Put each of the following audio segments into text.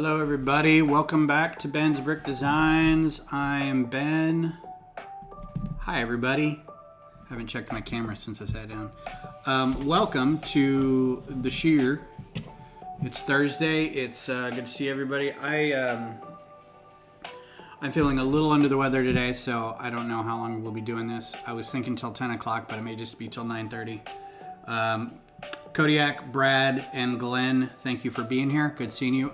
Hello everybody, welcome back to Ben's Brick Designs. I am Ben. Hi everybody. I haven't checked my camera since I sat down. Welcome to the shear. It's Thursday. It's good to see everybody. I'm feeling a little under the weather today, so I don't know how long we'll be doing this. I was thinking till 10 o'clock, but it may just be till 9:30. Kodiak, Brad, and Glenn, thank you for being here. Good seeing you.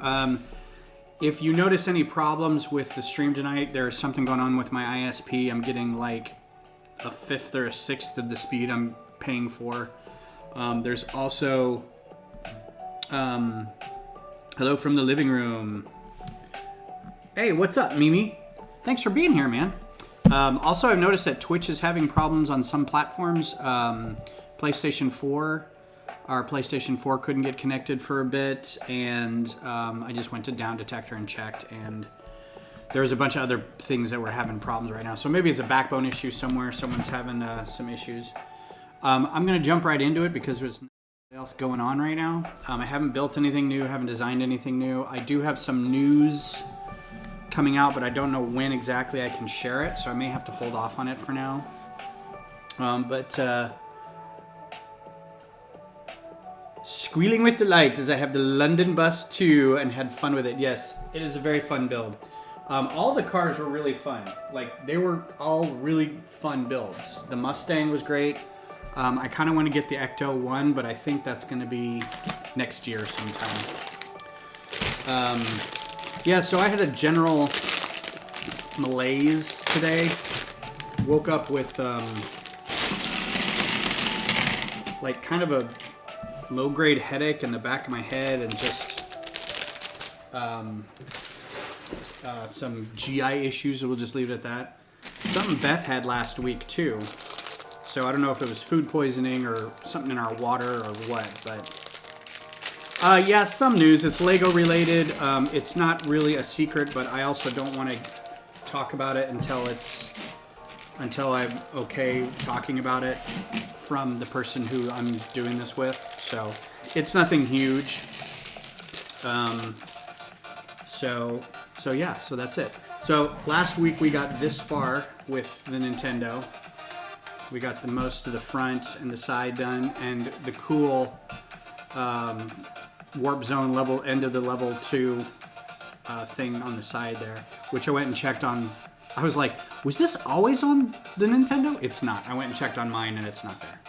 If you notice any problems with the stream tonight, there's something going on with my ISP. I'm getting like a fifth or a sixth of the speed I'm paying for. There's also hello from the living room. Hey, what's up, Mimi? Thanks for being here, man. Also, I've noticed that Twitch is having problems on some platforms. PlayStation 4. Our PlayStation 4 couldn't get connected for a bit, and I just went to Down Detector and checked, and there's a bunch of other things that were having problems right now. So maybe it's a backbone issue somewhere. Someone's having some issues. I'm going to jump right into it because there's nothing else going on right now. I haven't built anything new, haven't designed anything new. I do have some news coming out, but I don't know when exactly I can share it, so I may have to hold off on it for now. Squealing with delight as I have the London Bus 2 and had fun with it. Yes, it is a very fun build. All the cars were really fun. Like, they were all really fun builds. The Mustang was great. I kind of want to get the Ecto 1, but I think that's going to be next year sometime. Yeah, so I had a general malaise today. Woke up with like kind of a low-grade headache in the back of my head and just some GI issues. We'll just leave it at that. Something Beth had last week too. So I don't know if it was food poisoning or something in our water or what, but yeah, some news. It's Lego related. It's not really a secret, but I also don't want to talk about it until I'm okay talking about it from the person who I'm doing this with. So it's nothing huge. So yeah, so that's it. So last week we got this far with the Nintendo. We got the most of the front and the side done, and the cool warp zone level, end of the level 2 thing on the side there, which I went and checked on. I was like, was this always on the Nintendo? It's not. I went and checked on mine and it's not there.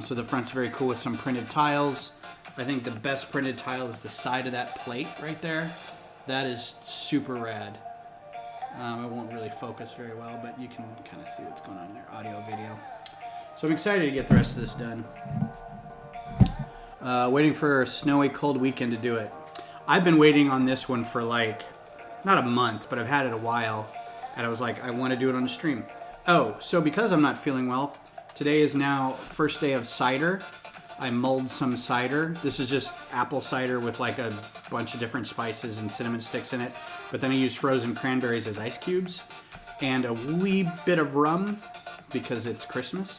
So the front's very cool with some printed tiles. I think the best printed tile is the side of that plate right there. That is super rad. It won't really focus very well, but you can kind of see what's going on there, audio, video. So I'm excited to get the rest of this done. Waiting for a snowy, cold weekend to do it. I've been waiting on this one for like, not a month, but I've had it a while. And I was like, I want to do it on a stream. Oh, so because I'm not feeling well, today is now first day of cider. I mulled some cider. This is just apple cider with like a bunch of different spices and cinnamon sticks in it. But then I used frozen cranberries as ice cubes and a wee bit of rum because it's Christmas.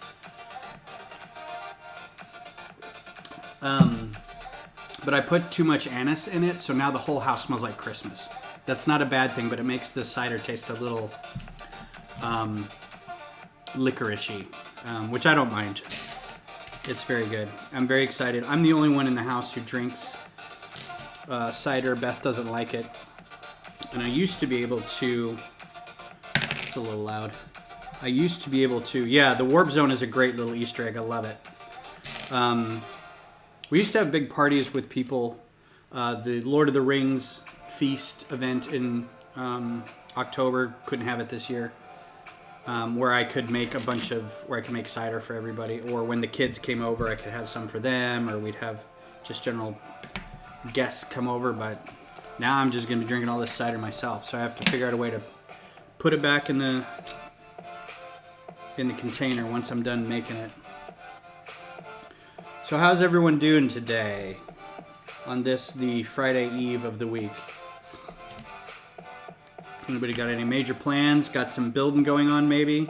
But I put too much anise in it, so now the whole house smells like Christmas. That's not a bad thing, but it makes the cider taste a little licoricey, which I don't mind. It's very good. I'm very excited. I'm the only one in the house who drinks cider. Beth doesn't like it. And I used to be able to... It's a little loud. I used to be able to... Yeah, the Warp Zone is a great little Easter egg. I love it. We used to have big parties with people. The Lord of the Rings feast event in October. Couldn't have it this year. Where I could make where I could make cider for everybody, or when the kids came over, I could have some for them, or we'd have just general guests come over. But now I'm just going to be drinking all this cider myself, so I have to figure out a way to put it back in the container once I'm done making it. So how's everyone doing today on this, the Friday eve of the week? Anybody got any major plans? Got some building going on, maybe?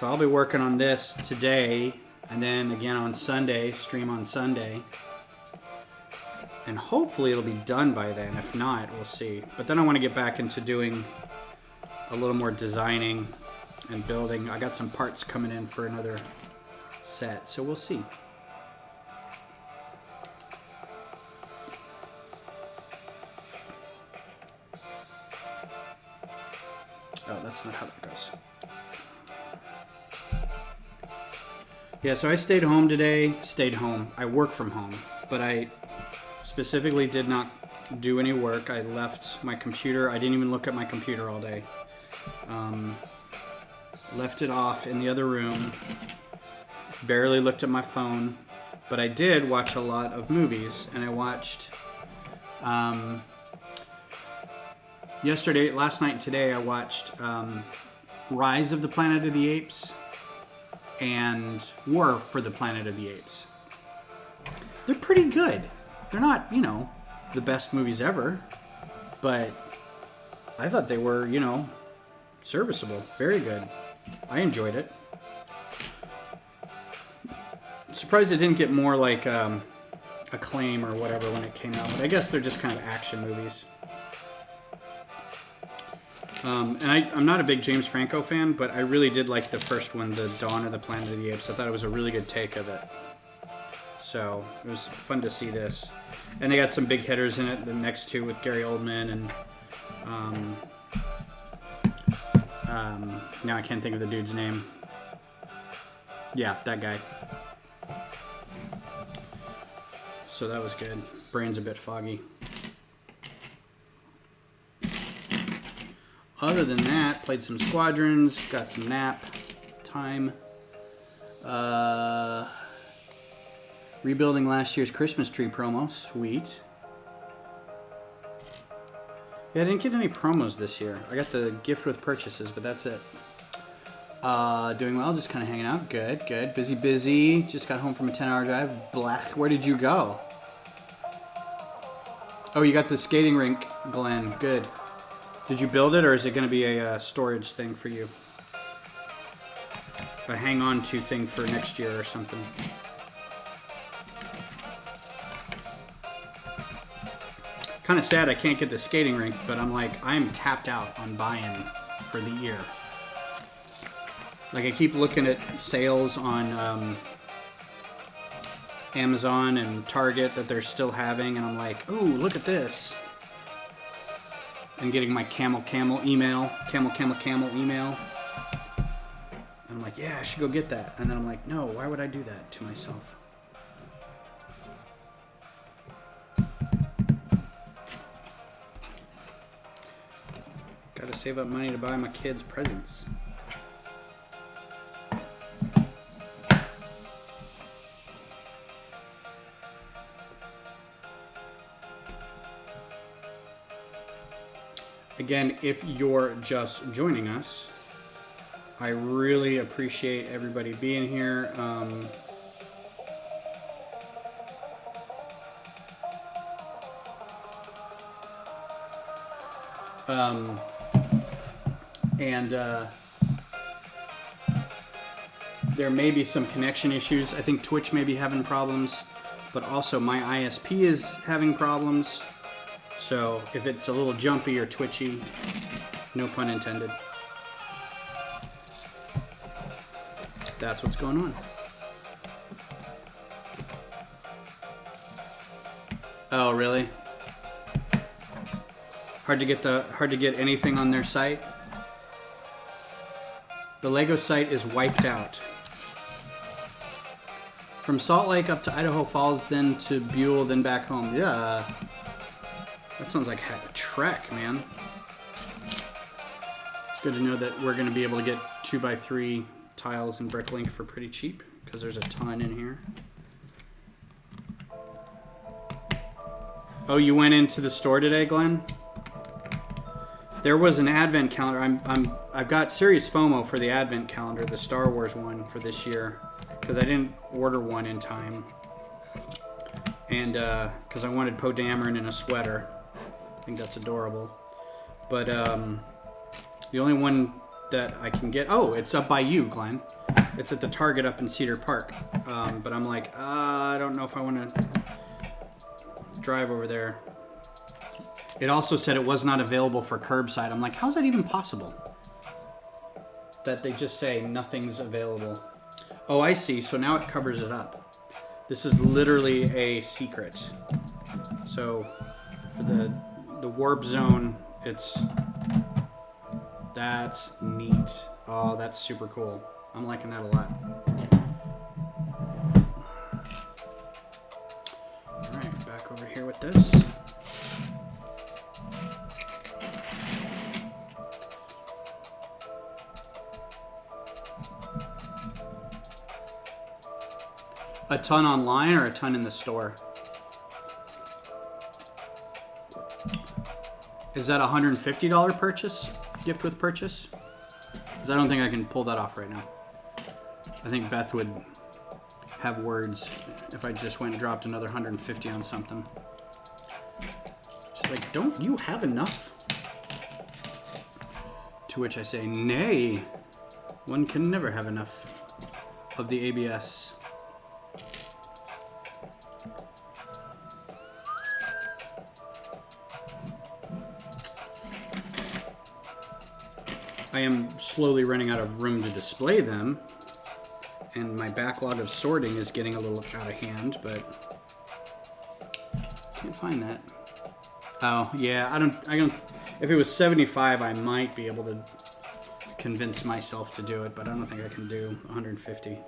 So I'll be working on this today And then again on Sunday, stream on Sunday. And hopefully it'll be done by then. If not, we'll see. But then I want to get back into doing a little more designing and building. I got some parts coming in for another set, so we'll see. Oh, that's not how that goes. Yeah, so I stayed home today. Stayed home. I work from home, but I specifically did not do any work. I left my computer. I didn't even look at my computer all day. Left it off in the other room. Barely looked at my phone, but I did watch a lot of movies, and I watched last night and today I watched Rise of the Planet of the Apes and War for the Planet of the Apes. They're pretty good. They're not, you know, the best movies ever, but I thought they were, you know, serviceable. Very good. I enjoyed it. Surprised it didn't get more like acclaim or whatever when it came out, but I guess they're just kind of action movies. And I'm not a big James Franco fan, but I really did like the first one, the Dawn of the Planet of the Apes. I thought it was a really good take of it. So it was fun to see this. And they got some big hitters in it, the next two with Gary Oldman and now I can't think of the dude's name. Yeah, that guy. So that was good. Brain's a bit foggy. Other than that, played some Squadrons, got some nap time. Rebuilding last year's Christmas tree promo. Sweet. Yeah, I didn't get any promos this year. I got the gift with purchases, but that's it. Doing well, just kind of hanging out. Good, good. Busy. Just got home from a 10-hour drive. Black. Where did you go? Oh, you got the skating rink, Glenn. Good. Did you build it, or is it going to be a storage thing for you? A hang-on to thing for next year or something? Kind of sad I can't get the skating rink, but I'm like, I'm tapped out on buying for the year. Like, I keep looking at sales on Amazon and Target that they're still having, and I'm like, ooh, look at this. And getting my camel email. And I'm like, yeah, I should go get that. And then I'm like, no, why would I do that to myself? Gotta save up money to buy my kids presents. Again, if you're just joining us, I really appreciate everybody being here. There may be some connection issues. I think Twitch may be having problems, but also my ISP is having problems. So if it's a little jumpy or twitchy, no pun intended. That's what's going on. Oh, really? Hard to get anything on their site. The Lego site is wiped out. From Salt Lake up to Idaho Falls, then to Buell, then back home. Yeah. That sounds like a trek, man. It's good to know that we're going to be able to get 2x3 tiles and Bricklink for pretty cheap, because there's a ton in here. Oh, you went into the store today, Glenn? There was an advent calendar. I've got serious FOMO for the advent calendar, the Star Wars one for this year, because I didn't order one in time, and because I wanted Poe Dameron in a sweater. I think that's adorable. But the only one that I can get... Oh, it's up by you, Glenn. It's at the Target up in Cedar Park. But I'm like, I don't know if I want to drive over there. It also said it was not available for curbside. I'm like, how's that even possible? That they just say nothing's available. Oh, I see. So now it covers it up. This is literally a secret. So for the warp zone, that's neat. Oh, that's super cool. I'm liking that a lot. All right, back over here with this. A ton online or a ton in the store? Is that a $150 purchase? Gift with purchase? Because I don't think I can pull that off right now. I think Beth would have words if I just went and dropped another 150 on something. She's like, don't you have enough? To which I say, nay, one can never have enough of the ABS. I am slowly running out of room to display them, and my backlog of sorting is getting a little out of hand, but can't find that. Oh, yeah, I don't, if it was 75, I might be able to convince myself to do it, but I don't think I can do 150.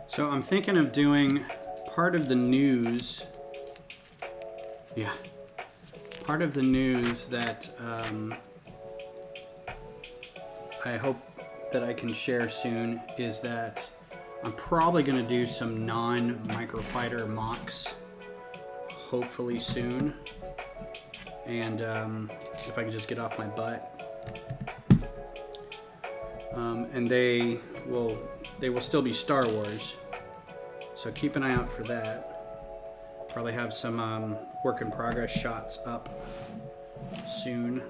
So I'm thinking of doing part of the news. Yeah. Part of the news that I hope that I can share soon is that I'm probably going to do some non-microfighter mocks hopefully soon. And if I can just get off my butt. And they will still be Star Wars. So keep an eye out for that. Probably have some work in progress shots up soon.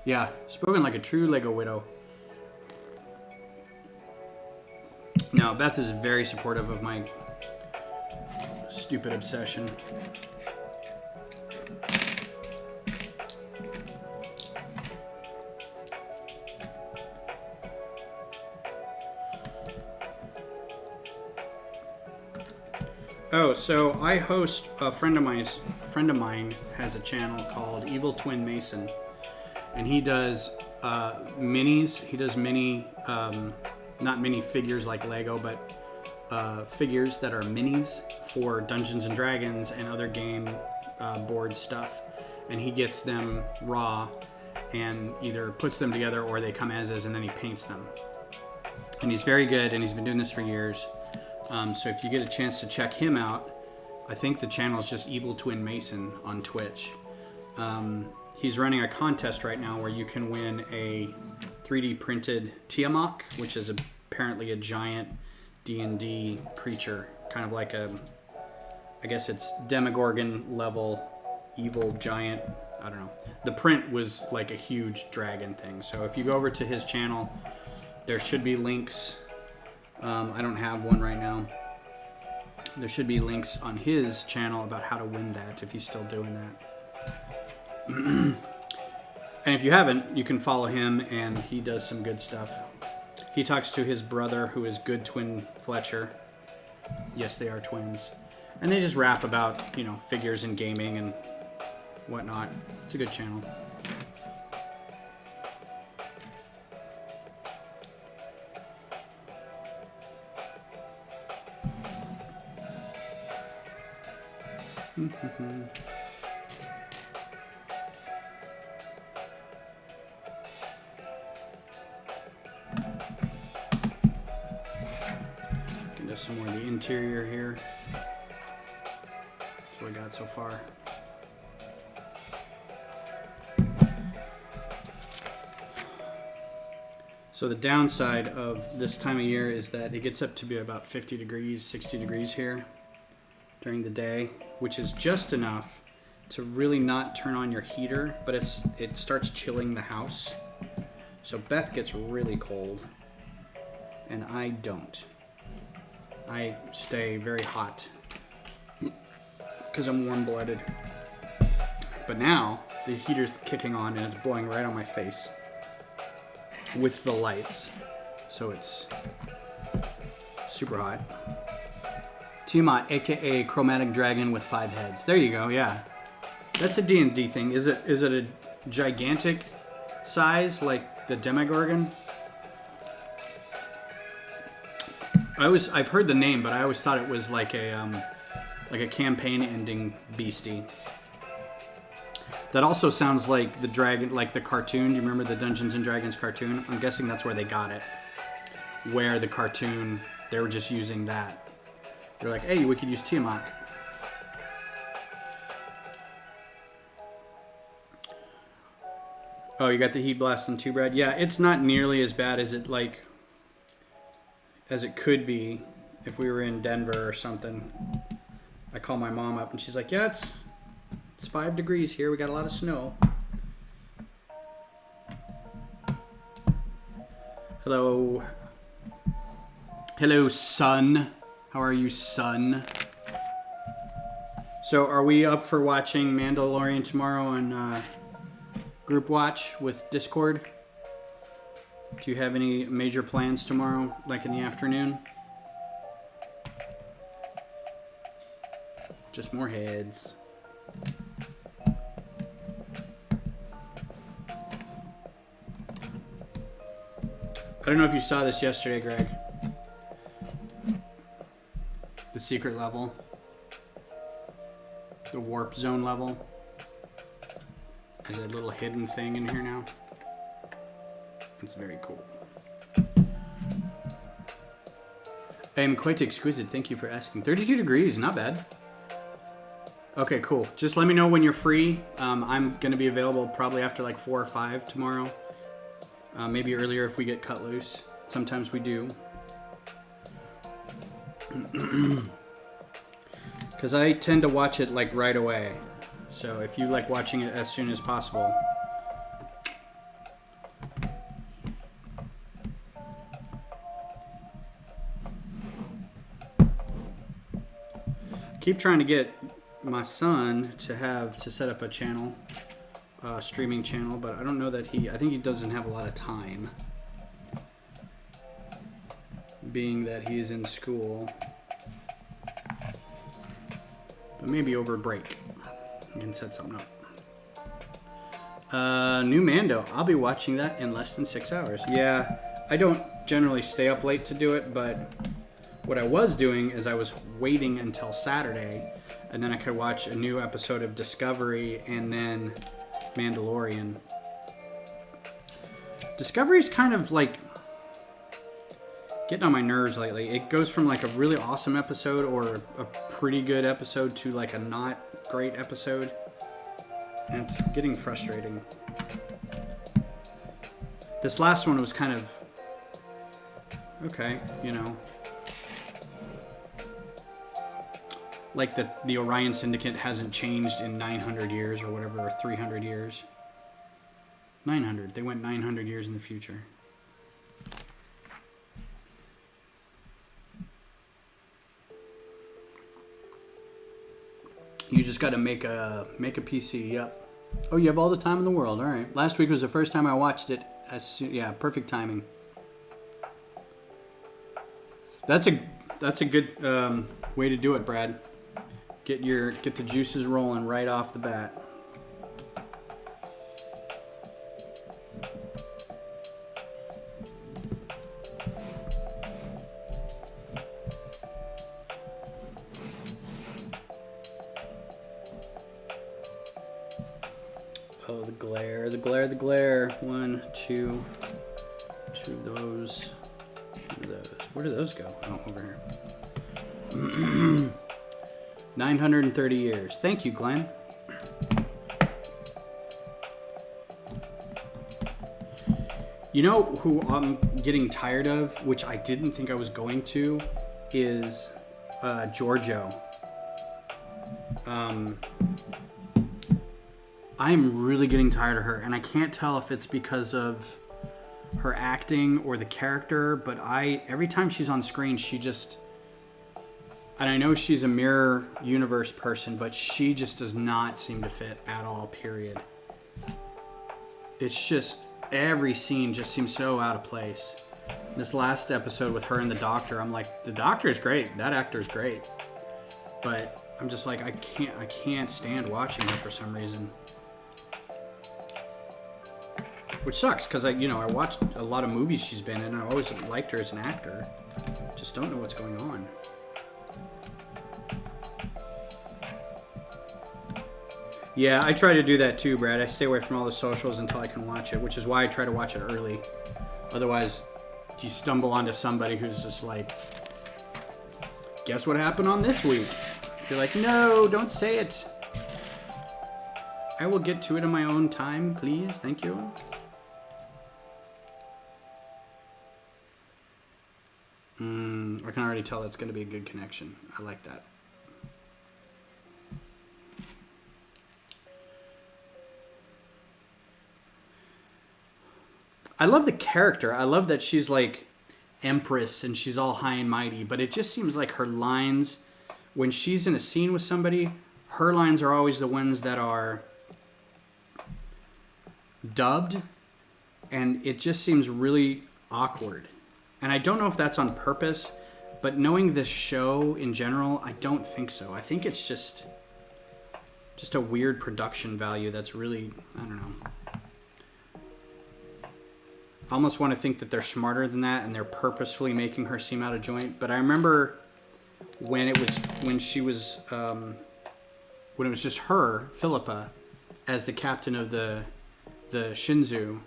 Yeah, spoken like a true Lego widow. Now, Beth is very supportive of my stupid obsession. Oh, so I host a friend of mine has a channel called Evil Twin Mason, and he does minis. He does not mini figures like Lego, but figures that are minis for Dungeons and Dragons and other game board stuff. And he gets them raw and either puts them together or they come as is, and then he paints them. And he's very good, and he's been doing this for years. So if you get a chance to check him out, I think the channel is just Evil Twin Mason on Twitch. He's running a contest right now where you can win a 3D printed Tiamat, which is apparently a giant D&D creature, kind of like I guess it's Demogorgon level evil giant. I don't know. The print was like a huge dragon thing. So if you go over to his channel, there should be links. I don't have one right now. There should be links on his channel about how to win that if he's still doing that. And if you haven't, you can follow him, and he does some good stuff. He talks to his brother, who is Good Twin Fletcher. Yes, they are twins. And they just rap about, figures and gaming and whatnot. It's a good channel. Get some more of the interior here. That's what we got so far. So the downside of this time of year is that it gets up to be about 50 degrees, 60 degrees here during the day, which is just enough to really not turn on your heater, but it starts chilling the house. So Beth gets really cold, and I don't. I stay very hot because I'm warm-blooded. But now the heater's kicking on and it's blowing right on my face with the lights, so it's super hot. Tiamat, aka Chromatic Dragon with 5 heads. There you go. Yeah, that's a D&D thing. Is it a gigantic size like the Demogorgon? I've heard the name, but I always thought it was like a campaign-ending beastie. That also sounds like the dragon, like the cartoon. Do you remember the Dungeons and Dragons cartoon? I'm guessing that's where they got it. Where the cartoon, they were just using that. They're like, hey, we could use Tiamat. Oh, you got the heat blasting too, Brad? Yeah, it's not nearly as bad as it could be if we were in Denver or something. I call my mom up and she's like, yeah, it's 5 degrees here. We got a lot of snow. Hello. Hello, son. How are you, son? So are we up for watching Mandalorian tomorrow on Group Watch with Discord? Do you have any major plans tomorrow, like in the afternoon? Just more heads. I don't know if you saw this yesterday, Greg. The secret level. The warp zone level. There's a little hidden thing in here now. It's very cool. I am quite exquisite. Thank you for asking. 32 degrees, not bad. Okay, cool. Just let me know when you're free. I'm going to be available probably after like 4 or 5 tomorrow. Maybe earlier if we get cut loose. Sometimes we do. Because I tend to watch it like right away. So if you like watching it as soon as possible. Keep trying to get my son to set up a channel. Streaming channel, but I don't know that I think he doesn't have a lot of time, being that he's in school. But maybe over break we can set something up. New Mando, I'll be watching that in less than 6 hours. Yeah, I don't generally stay up late to do it, but what I was doing is I was waiting until Saturday, and then I could watch a new episode of Discovery and then Mandalorian. Discovery's kind of like getting on my nerves lately. It goes from like a really awesome episode or a pretty good episode to like a not great episode. And it's getting frustrating. This last one was kind of okay, you know. Like the Orion Syndicate hasn't changed in 900 years or whatever, or 300 years. 900. They went 900 years in the future. You just got to make a PC. Yep. Oh, you have all the time in the world. All right. Last week was the first time I watched it. Yeah, perfect timing. That's a good way to do it, Brad. Get the juices rolling right off the bat. Oh, the glare, the glare, the glare. One, two of those. Two of those. Where do those go? Oh, over here. 930 years. Thank you, Glenn. You know who I'm getting tired of, which I didn't think I was going to, is Giorgio. I'm really getting tired of her, and I can't tell if it's because of her acting or the character, but every time she's on screen, she just, and I know she's a mirror universe person, but she just does not seem to fit at all, period. It's just, every scene just seems so out of place. This last episode with her and the doctor, I'm like, the doctor is great, that actor is great, but I'm just like, I can't stand watching her for some reason. Which sucks, because I watched a lot of movies she's been in, and I always liked her as an actor. Just don't know what's going on. Yeah, I try to do that too, Brad. I stay away from all the socials until I can watch it, which is why I try to watch it early. Otherwise, you stumble onto somebody who's just like, guess what happened on this week? You're like, no, don't say it. I will get to it in my own time, please. Thank you. I can already tell that's going to be a good connection. I like that. I love the character. I love that she's like Empress and she's all high and mighty, but it just seems like her lines, when she's in a scene with somebody, her lines are always the ones that are dubbed, and it just seems really awkward. And I don't know if that's on purpose, but knowing this show in general, I don't think so. I think it's just a weird production value that's really, I don't know. I almost want to think that they're smarter than that and they're purposefully making her seem out of joint. But I remember when it was just her, Philippa, as the captain of the Shinzu.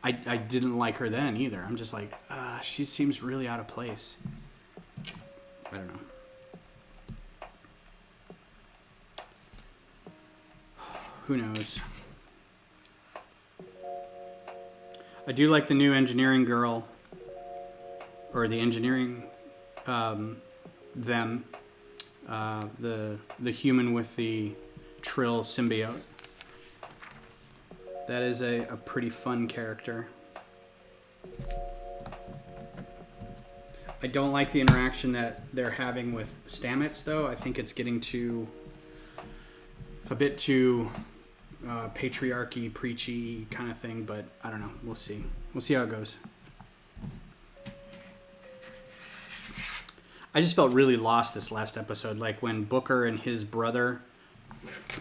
I didn't like her then either. I'm just like, she seems really out of place. I don't know. Who knows? I do like the new engineering girl, or the engineering the human with the Trill symbiote. That is a pretty fun character. I don't like the interaction that they're having with Stamets, though. I think it's getting a bit too patriarchy, preachy kind of thing, but I don't know. We'll see. We'll see how it goes. I just felt really lost this last episode, like when Booker and his brother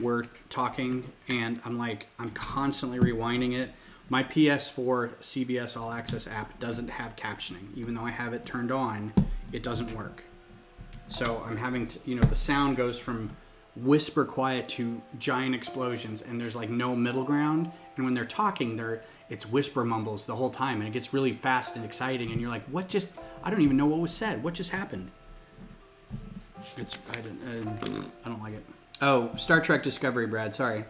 were talking, and I'm constantly rewinding it. My PS4 CBS All Access app doesn't have captioning. Even though I have it turned on, it doesn't work. So I'm having to, the sound goes from whisper quiet to giant explosions, and there's like no middle ground. And when they're talking, it's whisper mumbles the whole time, and it gets really fast and exciting, and you're like, I don't even know what was said. What just happened? I don't like it. Oh, Star Trek Discovery, Brad. Sorry.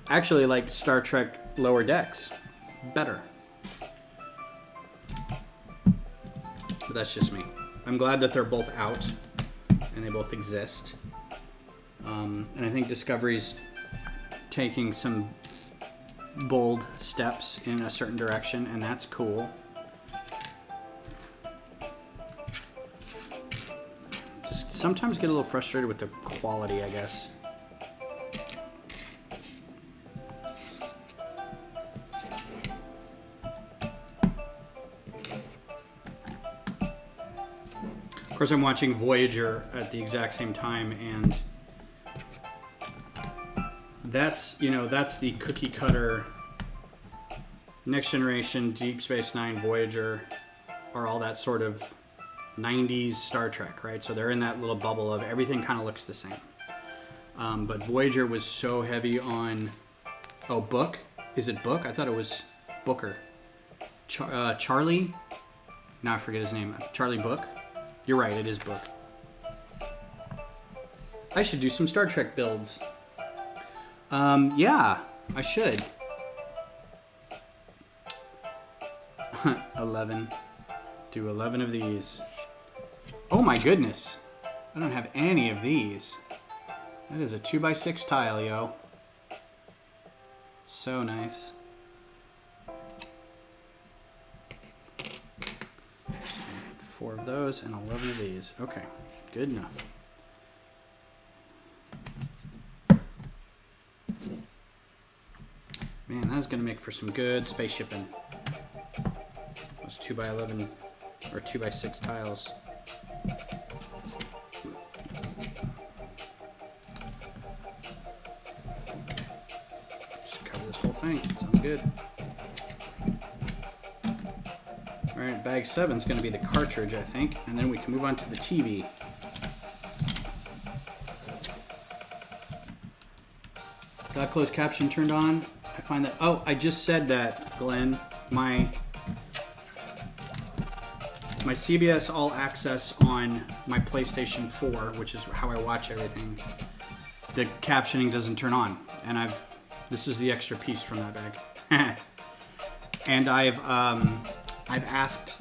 I actually like Star Trek Lower Decks better. But that's just me. I'm glad that they're both out and they both exist. And I think Discovery's taking some bold steps in a certain direction, and that's cool. Just sometimes get a little frustrated with the quality, I guess. Of course, I'm watching Voyager at the exact same time, and that's the cookie cutter Next Generation, Deep Space Nine, Voyager are all that sort of 90s Star Trek, right? So they're in that little bubble of everything kind of looks the same. But Voyager was so heavy on, oh, Book? Is it Book? I thought it was Booker. Charlie? Now I forget his name. Charlie Book? You're right, it is Book. I should do some Star Trek builds. Yeah, I should. 11. Do 11 of these. Oh my goodness. I don't have any of these. That is a 2x6 tile, yo. So nice. Four of those and 11 of these. Okay, good enough. Man, that's gonna make for some good spaceshipping. Those 2x11 or 2x6 tiles. Just cover this whole thing. Sounds good. All right, bag 7 is going to be the cartridge, I think, and then we can move on to the TV. Got closed caption turned on. I find that, oh, I just said that, Glenn. My CBS All Access on my PlayStation 4, which is how I watch everything, the captioning doesn't turn on, and this is the extra piece from that bag. And I've asked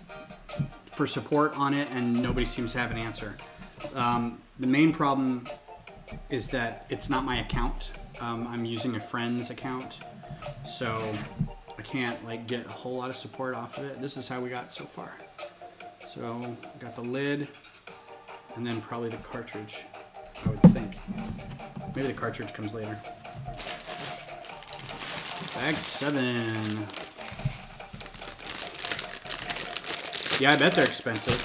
for support on it, and nobody seems to have an answer. The main problem is that it's not my account. I'm using a friend's account, so I can't like get a whole lot of support off of it. This is how we got so far. So we got the lid, and then probably the cartridge, I would think. Maybe the cartridge comes later. Bag 7. Yeah, I bet they're expensive.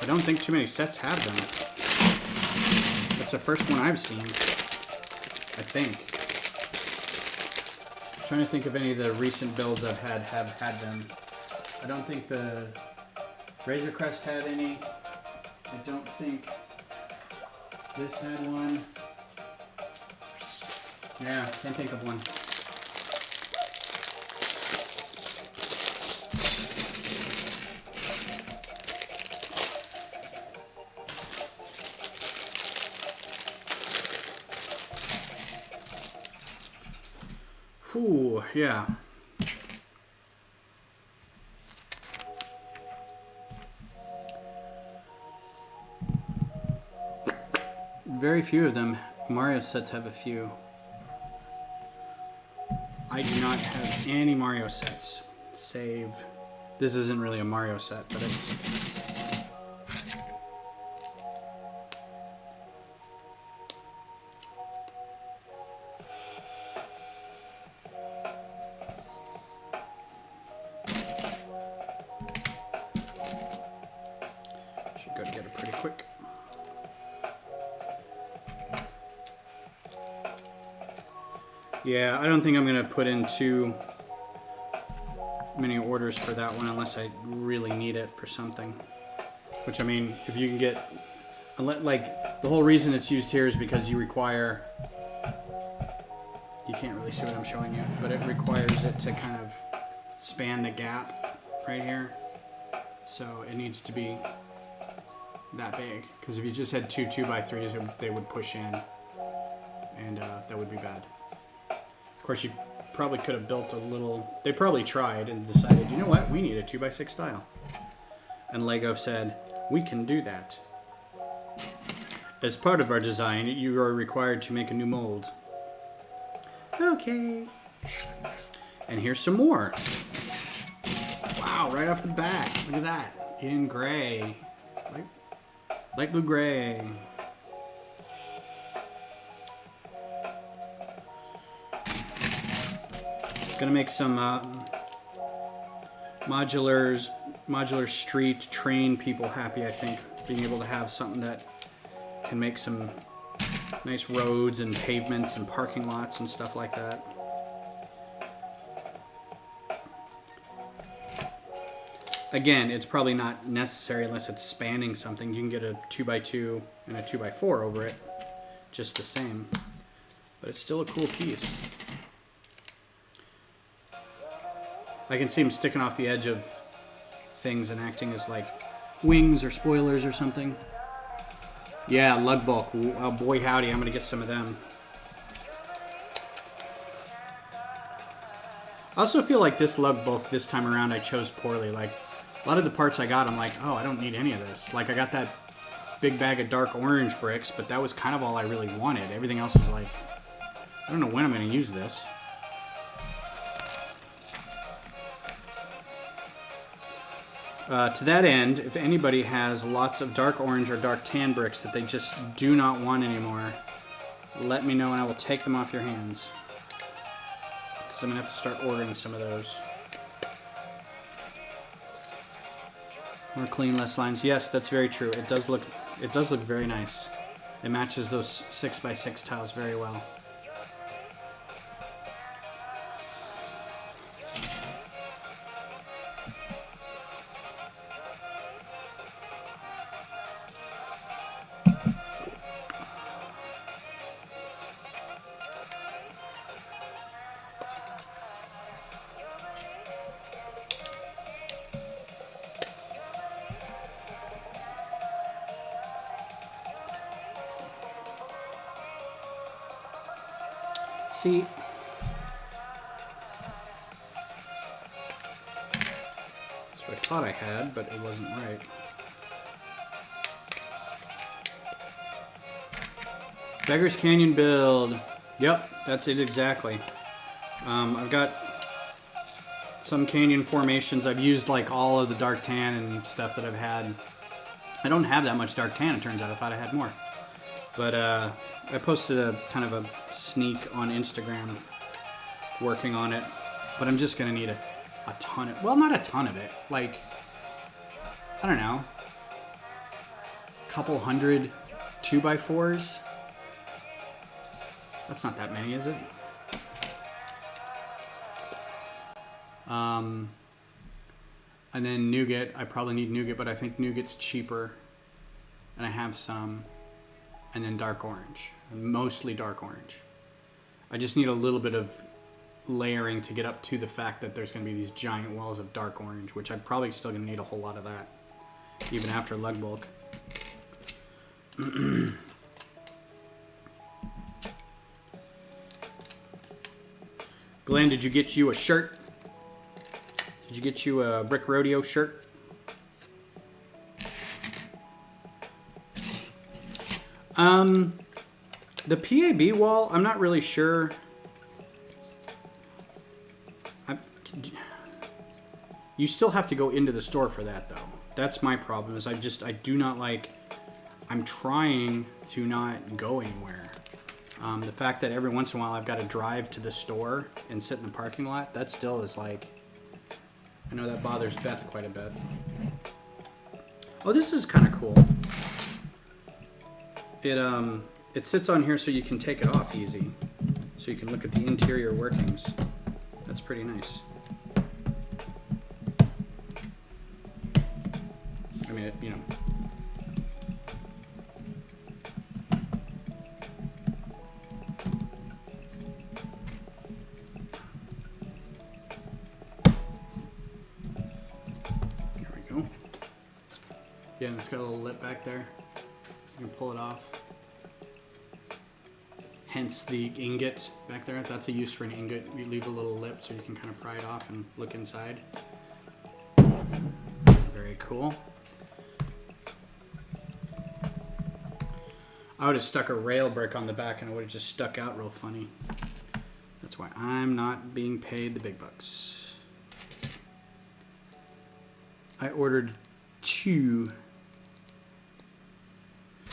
I don't think too many sets have them. That's the first one I've seen, I think. I'm trying to think if any of the recent builds I've had have had them. I don't think the Razor Crest had any. I don't think this had one. Yeah, can't think of one. Ooh, yeah. Very few of them. Mario sets have a few. I do not have any Mario sets. Save. This isn't really a Mario set, but it's... Should go together pretty quick. Yeah, I don't think I'm going to put in too many orders for that one unless I really need it for something. Which, I mean, if you can get... Like, the whole reason it's used here is because you require... You can't really see what I'm showing you, but it requires it to kind of span the gap right here. So it needs to be that big. Because if you just had two 2x3s, they would push in. And that would be bad. Of course, you probably could have built a little... They probably tried and decided, you know what, we need a 2x6 tile. And Lego said, we can do that. As part of our design, you are required to make a new mold. Okay. And here's some more. Wow, right off the bat. Look at that. In gray. Light blue gray. Gonna make some modular street train people happy, I think. Being able to have something that can make some nice roads and pavements and parking lots and stuff like that. again, it's probably not necessary unless it's spanning something. You can get a 2x2 and a 2x4 over it, just the same. But it's still a cool piece. I can see them sticking off the edge of things and acting as like wings or spoilers or something. Yeah, lug bulk. Oh boy howdy, I'm gonna get some of them. I also feel like this lug bulk this time around I chose poorly. Like a lot of the parts I got, I'm like, oh, I don't need any of this. Like I got that big bag of dark orange bricks, but that was kind of all I really wanted. Everything else was like, I don't know when I'm gonna use this. To that end, if anybody has lots of dark orange or dark tan bricks that they just do not want anymore, let me know and I will take them off your hands. Because I'm going to have to start ordering some of those. More clean, less lines. Yes, that's very true. It does look very nice. It matches those 6x6 tiles very well. See, that's what I thought I had, but it wasn't right. Beggar's Canyon build. Yep, that's it exactly. I've got some canyon formations. I've used like all of the dark tan and stuff that I've had. I don't have that much dark tan, it turns out. I thought I had more. But I posted a kind of a sneak on Instagram working on it. But I'm just going to need a ton of... Well, not a ton of it. Like, I don't know. A couple hundred 2x4s. That's not that many, is it? And then nougat. I probably need nougat, but I think nougat's cheaper. And I have some. And then dark orange. Mostly dark orange. I just need a little bit of layering to get up to the fact that there's going to be these giant walls of dark orange, which I'm probably still going to need a whole lot of that, even after lug bulk. Glenn, did you get you a shirt? Did you get you a Brick Rodeo shirt? The PAB wall, I'm not really sure. You still have to go into the store for that, though. That's my problem, is I do not like... I'm trying to not go anywhere. The fact that every once in a while I've got to drive to the store and sit in the parking lot, that still is like... I know that bothers Beth quite a bit. Oh, this is kind of cool. It sits on here so you can take it off easy. So you can look at the interior workings. That's pretty nice. I mean, you know. There we go. Yeah, and it's got a little lip back there. You can pull it off. Hence the ingot back there. That's a use for an ingot. You leave a little lip so you can kind of pry it off and look inside. Very cool. I would have stuck a rail brick on the back and it would have just stuck out real funny. That's why I'm not being paid the big bucks. I ordered 2.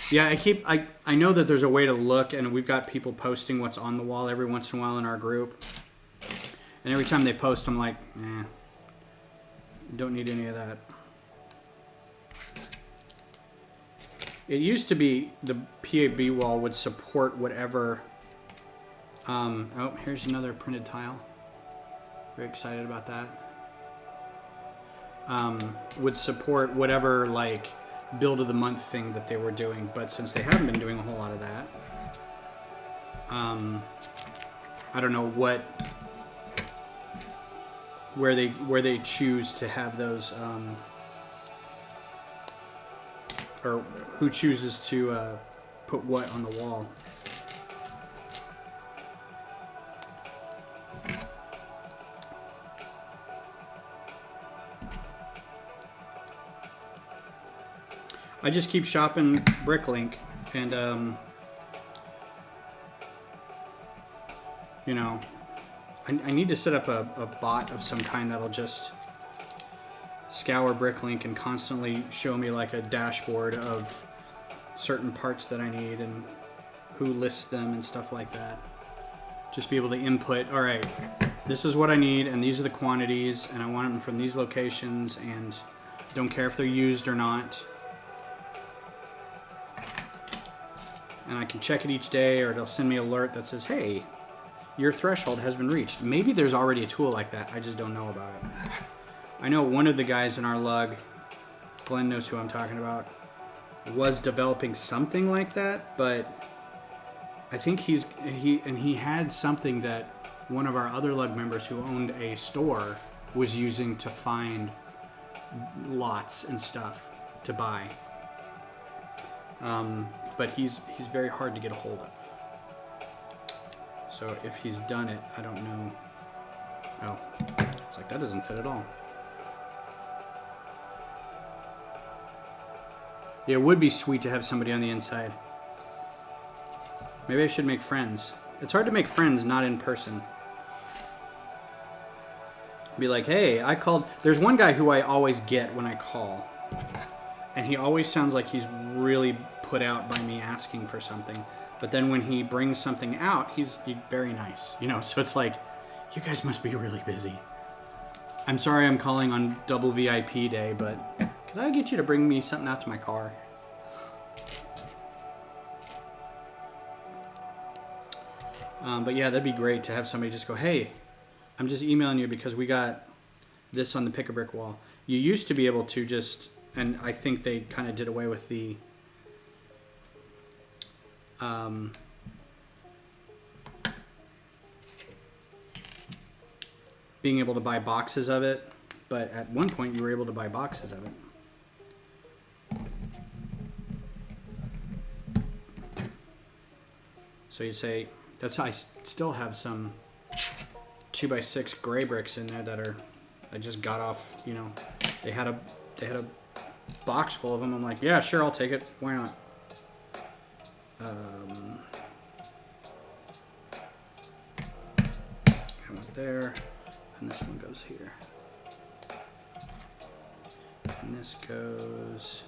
Yeah, I know that there's a way to look, and we've got people posting what's on the wall every once in a while in our group. And every time they post, I'm like, don't need any of that. It used to be the PAB wall would support whatever... oh, here's another printed tile. Very excited about that. would support whatever like build of the month thing that they were doing. But since they haven't been doing a whole lot of that, I don't know where they choose to have those, or who chooses to put what on the wall. I just keep shopping Bricklink, and you know, I need to set up a bot of some kind that'll just scour Bricklink and constantly show me like a dashboard of certain parts that I need and who lists them and stuff like that. Just be able to input, all right, this is what I need and these are the quantities and I want them from these locations and don't care if they're used or not. And I can check it each day, or it'll send me an alert that says, hey, your threshold has been reached. Maybe there's already a tool like that. I just don't know about it. I know one of the guys in our lug, Glenn knows who I'm talking about, was developing something like that, but I think he had something that one of our other lug members who owned a store was using to find lots and stuff to buy. But he's very hard to get a hold of. So if he's done it, I don't know. Oh, it's like that doesn't fit at all. Yeah, it would be sweet to have somebody on the inside. Maybe I should make friends. It's hard to make friends not in person. Be like, hey, I called. There's one guy who I always get when I call. And he always sounds like he's really put out by me asking for something. But then when he brings something out, he's very nice. You know, so it's like, you guys must be really busy. I'm sorry I'm calling on double VIP day, but could I get you to bring me something out to my car? But yeah, that'd be great to have somebody just go, hey, I'm just emailing you because we got this on the pick-a-brick wall. You used to be able to just, and I think they kind of did away with the being able to buy boxes of it, but at one point you were able to buy boxes of it. So you say, that's how I still have some 2x6 gray bricks in there that are, I just got off, you know, they had a box full of them. I'm like, yeah, sure, I'll take it. Why not? Come up there, and this one goes here. And this goes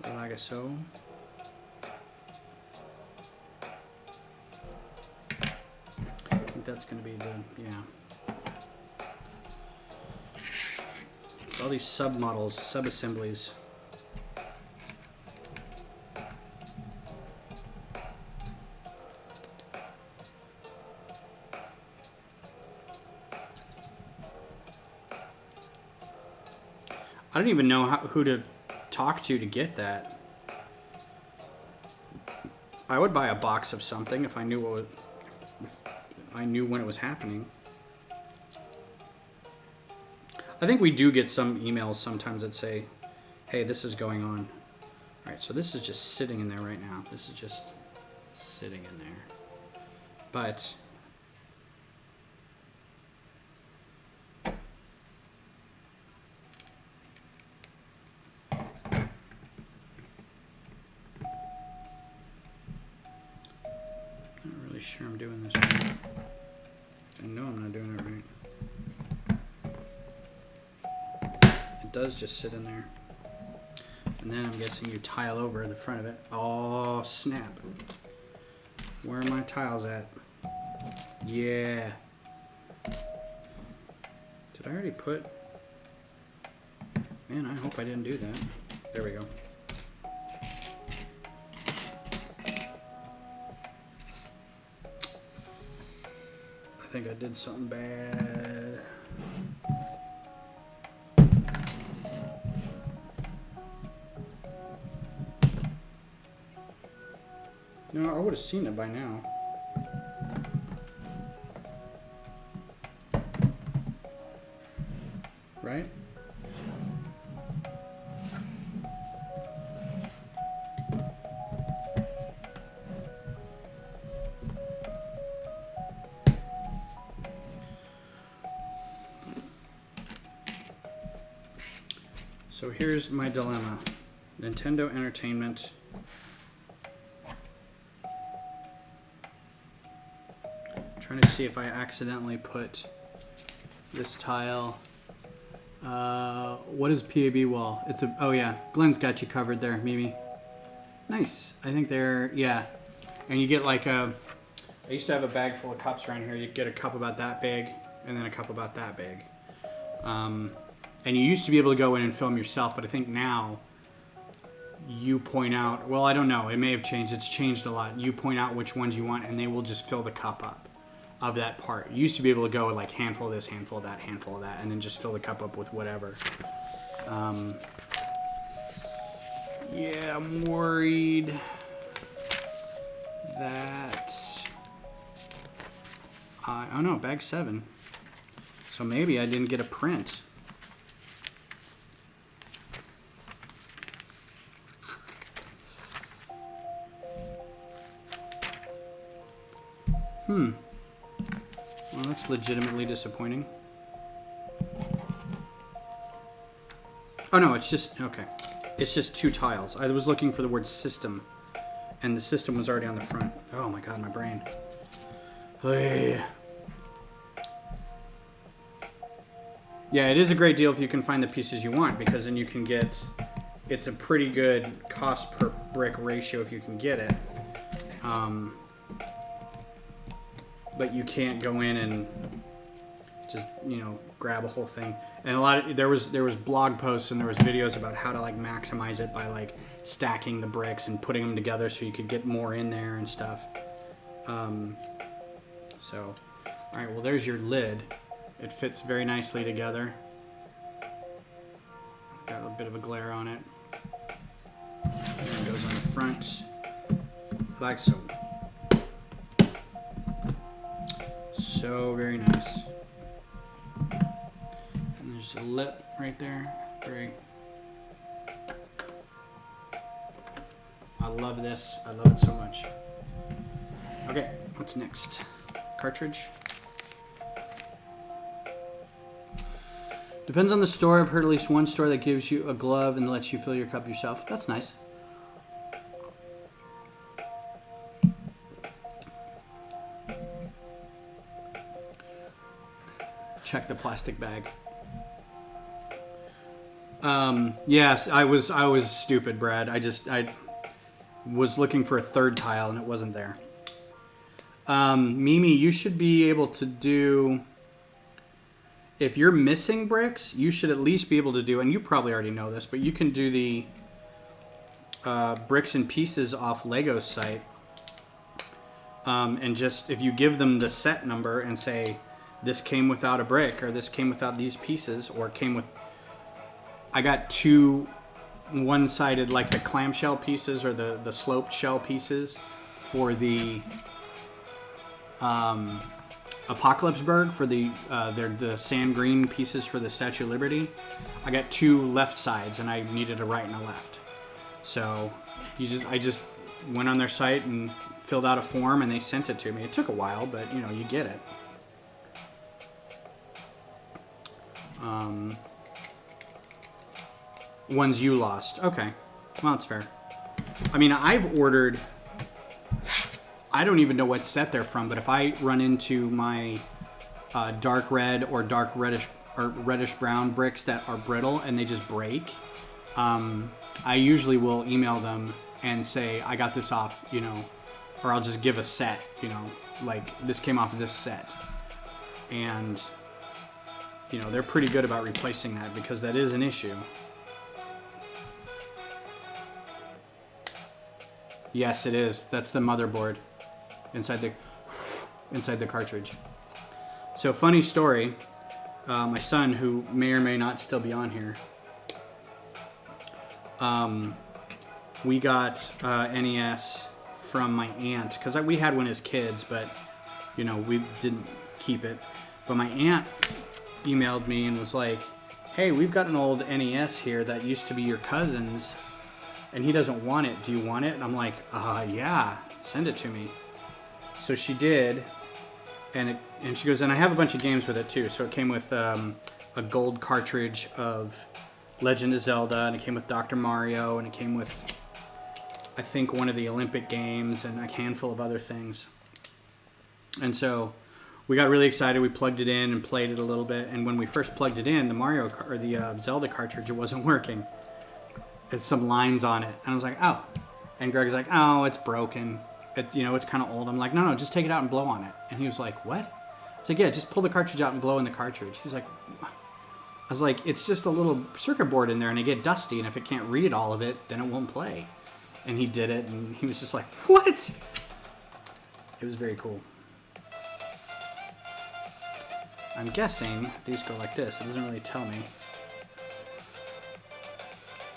like so. I think that's going to be the, yeah. All these sub-models, sub-assemblies. I don't even know who to talk to get that. I would buy a box of something if I knew what was, if I knew when it was happening. I think we do get some emails sometimes that say, hey, this is going on. All right, so this is just sitting in there right now. This is just sitting in there. But sure I'm doing this right. I know I'm not doing it right. It does just sit in there. And then I'm guessing you tile over the front of it. Oh, snap. Where are my tiles at? Yeah. Did I already put... Man, I hope I didn't do that. There we go. I think I did something bad. No, I would have seen it by now. Right? So here's my dilemma. Nintendo Entertainment. Trying to see if I accidentally put this tile. What is PAB wall? It's a, oh yeah, Glenn's got you covered there, Mimi. Nice. I think they're, yeah. And you get like a, I used to have a bag full of cups around here. You'd get a cup about that big and then a cup about that big. And you used to be able to go in and film yourself, but I think now you point out, well, I don't know. It may have changed. It's changed a lot. You point out which ones you want and they will just fill the cup up of that part. You used to be able to go with like handful of this, handful of that, handful of that, and then just fill the cup up with whatever. Yeah, I'm worried that oh no, bag 7. So maybe I didn't get a print. Well, that's legitimately disappointing. Oh no, it's just, okay. It's just 2 tiles. I was looking for the word system, and the system was already on the front. Oh my god, my brain. Hey. Yeah, it is a great deal if you can find the pieces you want, because then you can get, it's a pretty good cost per brick ratio if you can get it. But you can't go in and just, you know, grab a whole thing. And a lot of, there was blog posts and there was videos about how to like maximize it by like stacking the bricks and putting them together so you could get more in there and stuff. So, all right, well, there's your lid. It fits very nicely together. Got a bit of a glare on it. And it goes on the front like so. So very nice. And there's a lip right there. Very. I love this. I love it so much. Okay, what's next? Cartridge. Depends on the store. I've heard at least one store that gives you a glove and lets you fill your cup yourself. That's nice. Check the plastic bag. Yes, I was stupid, Brad. I was looking for a 3rd tile and it wasn't there. Mimi, you should be able to do, if you're missing bricks, you should at least be able to do, and you probably already know this, but you can do the bricks and pieces off Lego's site. And just, if you give them the set number and say, this came without a brick, or this came without these pieces, or came with, I got 2 one-sided, like the clamshell pieces or the sloped shell pieces for the Apocalypseburg, for the they're the sand green pieces for the Statue of Liberty. I got 2 left sides and I needed a right and a left. So I just went on their site and filled out a form and they sent it to me. It took a while, but you know, you get it. Ones you lost. Okay. Well, that's fair. I mean, I've ordered, I don't even know what set they're from, but if I run into my dark red or dark reddish or reddish brown bricks that are brittle and they just break, I usually will email them and say, I got this off, you know, or I'll just give a set, you know, like this came off of this set. And, you know, they're pretty good about replacing that because that is an issue. Yes, it is. That's the motherboard inside the cartridge. So funny story, my son, who may or may not still be on here, we got NES from my aunt, because we had one as kids, but, you know, we didn't keep it. But my aunt emailed me and was like, hey, we've got an old NES here that used to be your cousin's, and he doesn't want it. Do you want it? And I'm like, yeah, send it to me. So she did, and she goes, and I have a bunch of games with it too. So it came with a gold cartridge of Legend of Zelda, and it came with Dr. Mario, and it came with, I think, one of the Olympic Games, and a handful of other things. And so we got really excited. We plugged it in and played it a little bit. And when we first plugged it in, the Zelda cartridge, it wasn't working. It's some lines on it, and I was like, oh. And Greg's like, oh, it's broken. It's, you know, it's kind of old. I'm like, no, just take it out and blow on it. And he was like, what? I was like, yeah, just pull the cartridge out and blow in the cartridge. He's like, I was like, it's just a little circuit board in there, and it get dusty, and if it can't read all of it, then it won't play. And he did it, and he was just like, what? It was very cool. I'm guessing these go like this. It doesn't really tell me.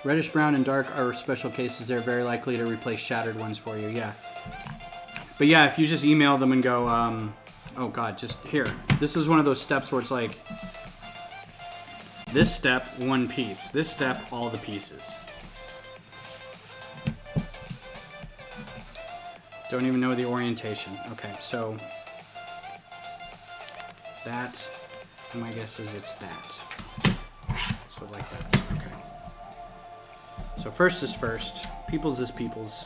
Reddish brown and dark are special cases. They're very likely to replace shattered ones for you. Yeah. But yeah, if you just email them and go, oh God, just here. This is one of those steps where it's like, this step, one piece. This step, all the pieces. Don't even know the orientation. Okay, so that, and my guess is it's that. So like that, okay. So first is first. People's is people's.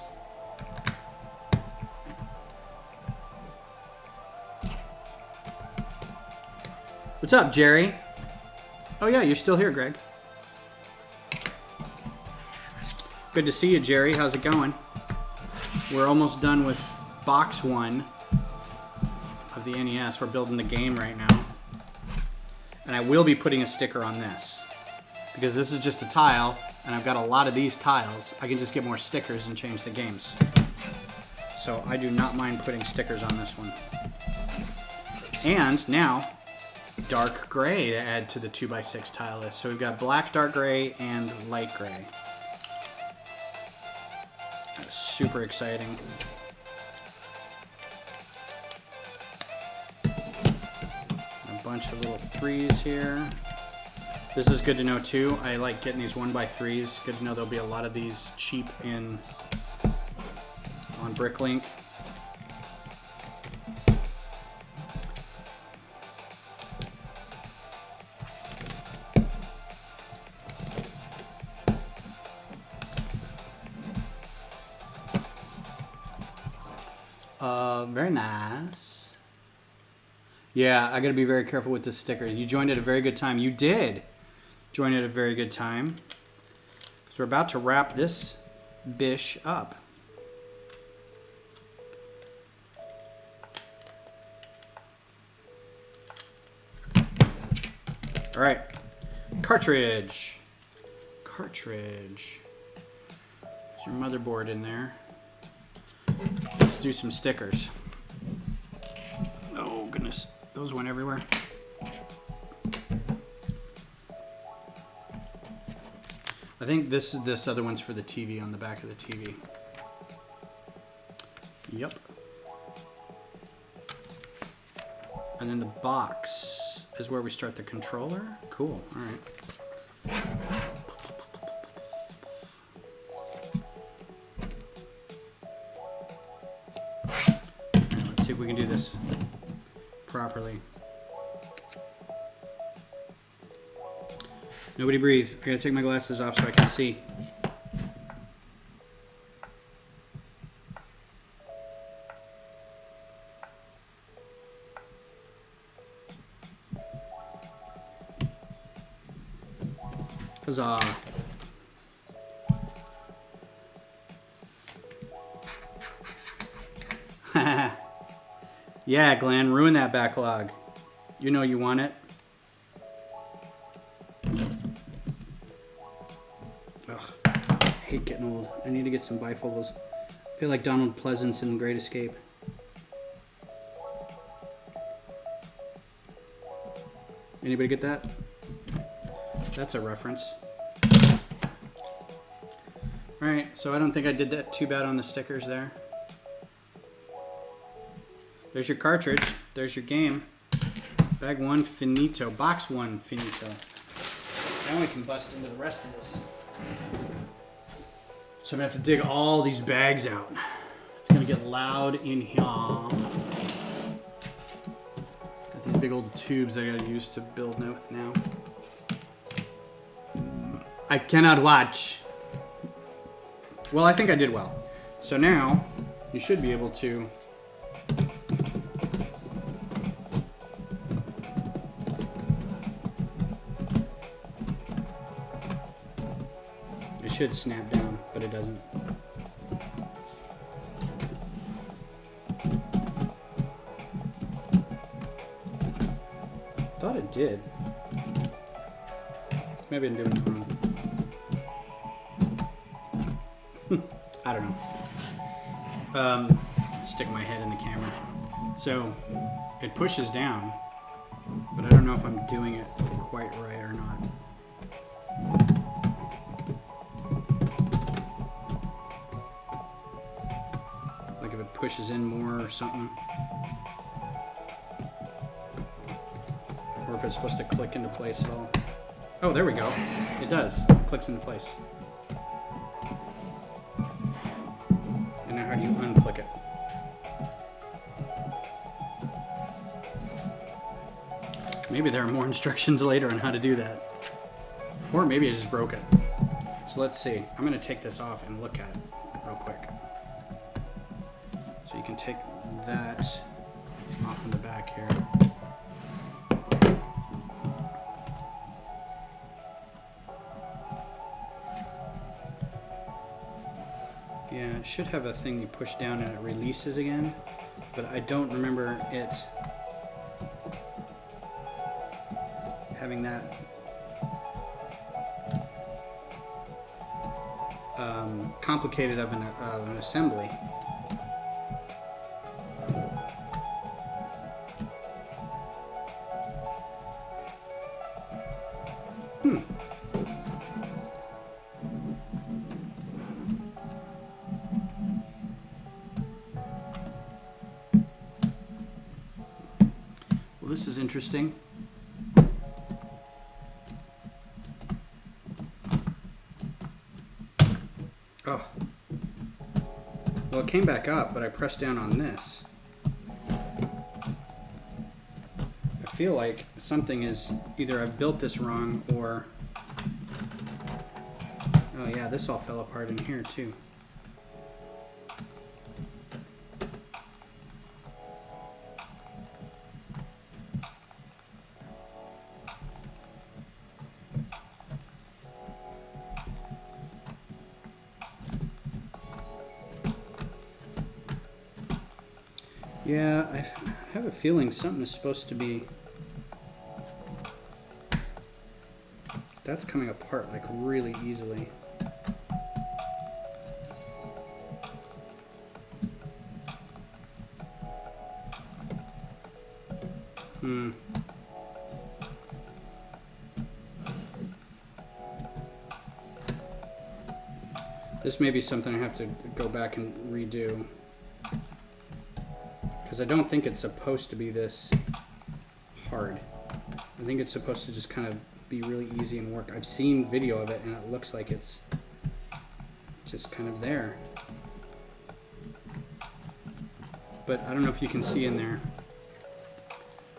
What's up, Jerry? Oh yeah, you're still here, Greg. Good to see you, Jerry. How's it going? We're almost done with box 1 of the NES. We're building the game right now. And I will be putting a sticker on this, because this is just a tile, and I've got a lot of these tiles. I can just get more stickers and change the games. So I do not mind putting stickers on this one. And now, dark gray to add to the 2x6 tile list. So we've got black, dark gray, and light gray. That's super exciting. A bunch of little 3s here. This is good to know too. I like getting these 1x3s. Good to know there'll be a lot of these cheap on Bricklink. Very nice. Yeah, I gotta be very careful with this sticker. You joined at a very good time. You did join at a very good time, because we're about to wrap this bish up. All right, cartridge. Cartridge. There's your motherboard in there. Let's do some stickers. Oh goodness, those went everywhere. I think this other one's for the TV, on the back of the TV. Yep. And then the box is where we start the controller. Cool, all right. Let's see if we can do this properly. Nobody breathe. I gotta take my glasses off so I can see. Huzzah. Yeah, Glenn, ruin that backlog. You know you want it. Ugh, I hate getting old. I need to get some bifocals. I feel like Donald Pleasance in Great Escape. Anybody get that? That's a reference. Alright, so I don't think I did that too bad on the stickers there. There's your cartridge. There's your game. Bag 1 finito. Box 1 finito. Now we can bust into the rest of this. So I'm gonna have to dig all these bags out. It's gonna get loud in here. Got these big old tubes I gotta use to build with now. I cannot watch. Well, I think I did well. So now you should be able to should snap down, but it doesn't. Thought it did. Maybe I'm doing it wrong. I don't know. Stick my head in the camera. So it pushes down, but I don't know if I'm doing it quite right or not. Pushes in more or something, or if it's supposed to click into place at all. Oh, there we go. It does. It clicks into place. And now how do you unclick it? Maybe there are more instructions later on how to do that, or maybe I just broke it. So let's see. I'm going to take this off and look at it real quick. So you can take that off in the back here. Yeah, it should have a thing you push down and it releases again, but I don't remember it having that complicated of an assembly. Well, this is interesting. Oh. Well, it came back up, but I pressed down on this. I feel like something is, either I've built this wrong or... Oh yeah, this all fell apart in here too. Yeah, I have a feeling something is supposed to be... That's coming apart like really easily. This may be something I have to go back and redo, because I don't think it's supposed to be this hard. I think it's supposed to just kind of be really easy and work. I've seen video of it and it looks like it's just kind of there. But I don't know if you can see in there.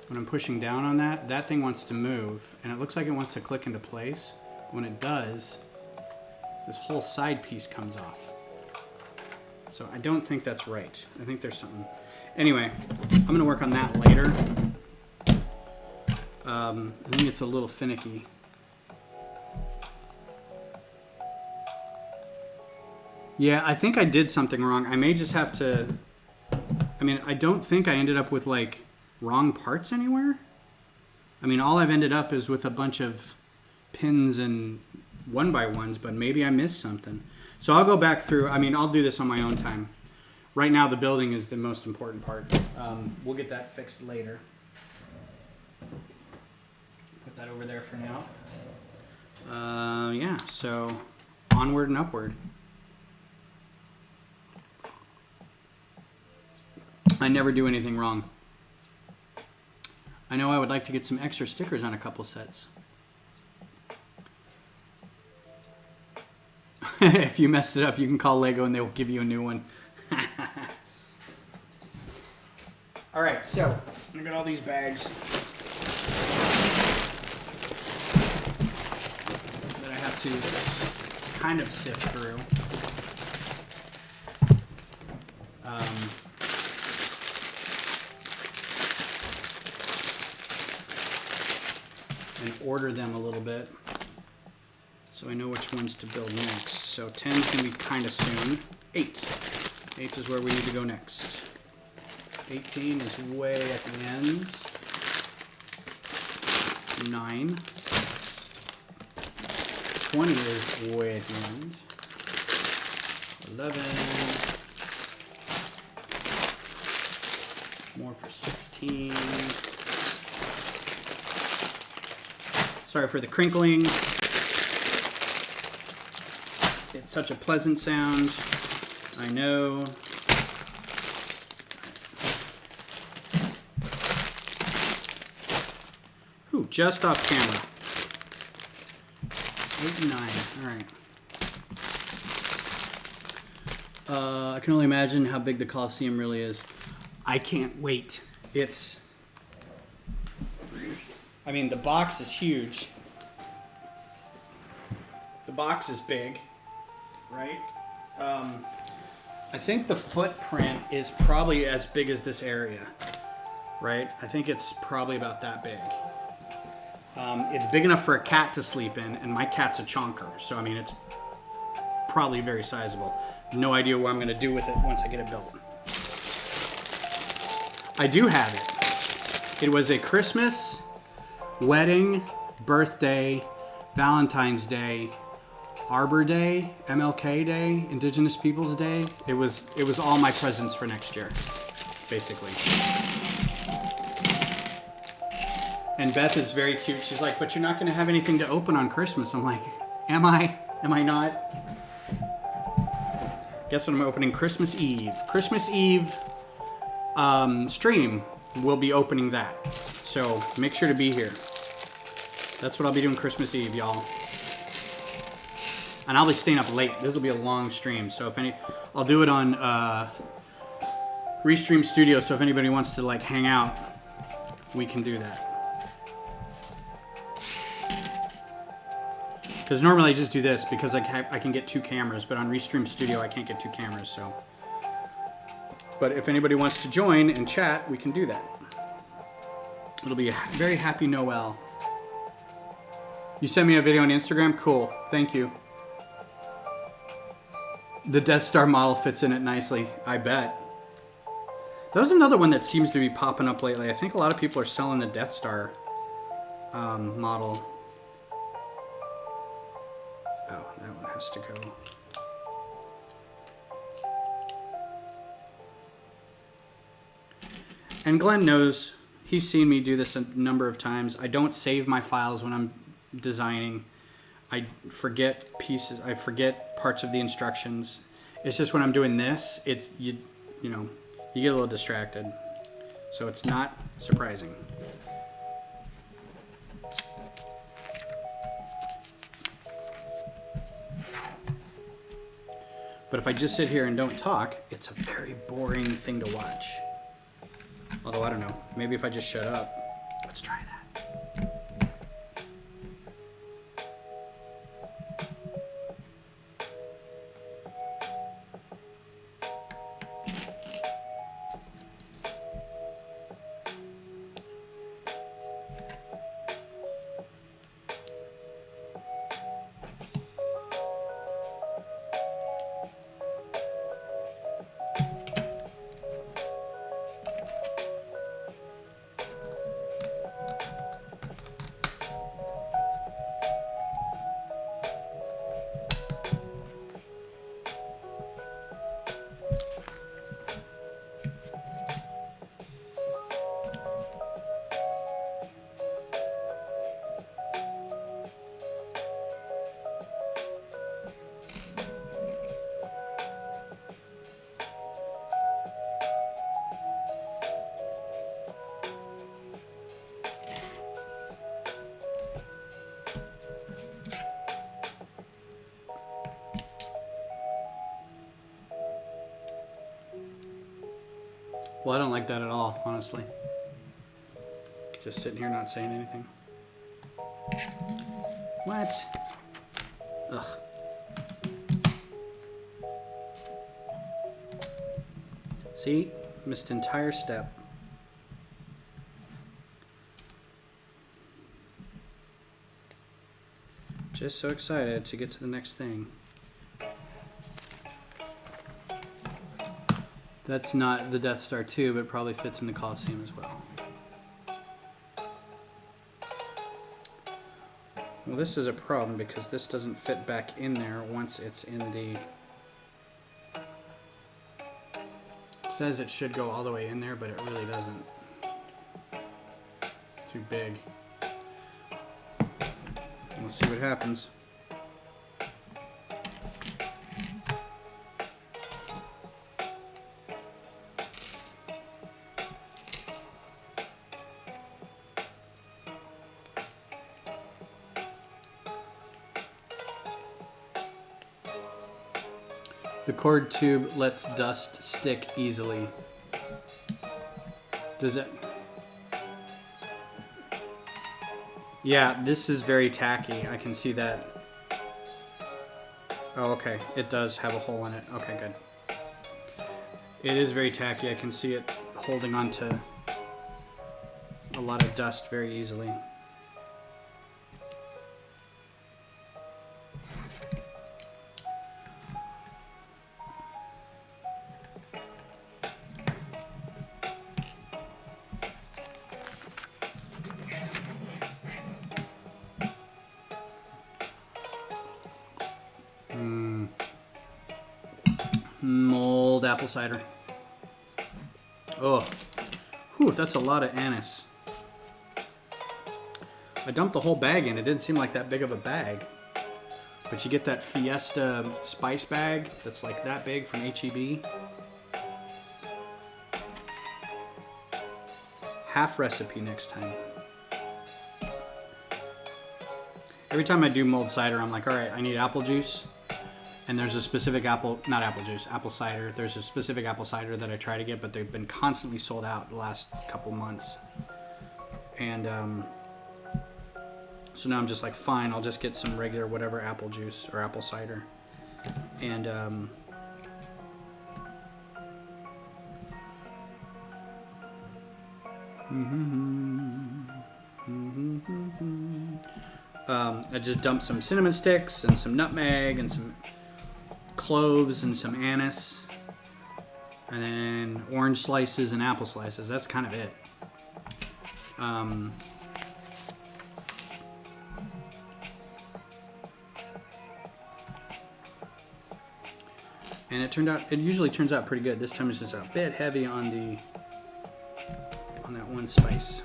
When I'm pushing down on that, that thing wants to move and it looks like it wants to click into place. When it does, this whole side piece comes off. So I don't think that's right. I think there's something. Anyway, I'm gonna work on that later. I think it's a little finicky. Yeah, I think I did something wrong. I may just have to, I mean, I don't think I ended up with like wrong parts anywhere. I mean, all I've ended up is with a bunch of pins and 1x1s, but maybe I missed something. So I'll go back through, I mean, I'll do this on my own time. Right now, the building is the most important part. We'll get that fixed later. Put that over there for now. Yeah, so onward and upward. I never do anything wrong. I know I would like to get some extra stickers on a couple sets. If you messed it up, you can call Lego and they will give you a new one. All right, so I got all these bags that I have to kind of sift through. And order them a little bit so I know which ones to build next. So 10 is going to be kind of soon. 8. 8 is where we need to go next. 18 is way at the end. 9. 20 is way at the end. 11. More for 16. Sorry for the crinkling. It's such a pleasant sound. I know. Ooh, just off camera. 8 and 9. All right. I can only imagine how big the Coliseum really is. I can't wait. I mean, the box is huge. The box is big, right? I think the footprint is probably as big as this area, right? I think it's probably about that big. It's big enough for a cat to sleep in, and my cat's a chonker, so I mean, it's probably very sizable. No idea what I'm going to do with it once I get it built. I do have it. It was a Christmas, wedding, birthday, Valentine's Day, Arbor Day, MLK Day, Indigenous Peoples Day. It was all my presents for next year, basically. And Beth is very cute. She's like, but you're not going to have anything to open on Christmas. I'm like, am I? Am I not? Guess what I'm opening? Christmas Eve. Christmas Eve stream. We'll be opening that. So make sure to be here. That's what I'll be doing Christmas Eve, y'all. And I'll be staying up late. This will be a long stream. So I'll do it on Restream Studio. So if anybody wants to like hang out, we can do that. Because normally I just do this because I can get 2 cameras, but on Restream Studio I can't get 2 cameras. So, but if anybody wants to join and chat, we can do that. It'll be a very happy Noel. You sent me a video on Instagram? Cool. Thank you. The Death Star model fits in it nicely. I bet. That was another one that seems to be popping up lately. I think a lot of people are selling the Death Star model. Oh, that one has to go. And Glenn knows. He's seen me do this a number of times. I don't save my files when I'm designing. I forget pieces. I forget parts of the instructions. It's just when I'm doing this, it's you know, you get a little distracted. So it's not surprising. But if I just sit here and don't talk, it's a very boring thing to watch. Although I don't know, maybe if I just shut up. Let's try that. Well, I don't like that at all, honestly. Just sitting here not saying anything. What? Ugh. See? Missed entire step. Just so excited to get to the next thing. That's not the Death Star 2, but it probably fits in the Coliseum as well. Well, this is a problem because this doesn't fit back in there once it's in the... It says it should go all the way in there, but it really doesn't. It's too big. We'll see what happens. The cord tube lets dust stick easily. Does it? Yeah, this is very tacky. I can see that. Oh, okay. It does have a hole in it. Okay, good. It is very tacky. I can see it holding on to a lot of dust very easily. Mold apple cider. Oh, whew, that's a lot of anise. I dumped the whole bag in. It didn't seem like that big of a bag. But you get that Fiesta spice bag that's like that big from H-E-B. Half recipe next time. Every time I do mulled cider, I'm like, all right, I need apple juice. And there's a specific apple cider. There's a specific apple cider that I try to get, but they've been constantly sold out the last couple months. And so now I'm just like, fine, I'll just get some regular whatever apple juice or apple cider. And I just dumped some cinnamon sticks and some nutmeg and some cloves and some anise, and then orange slices and apple slices. That's kind of it. And it usually turns out pretty good. This time it's just a bit heavy on that one spice.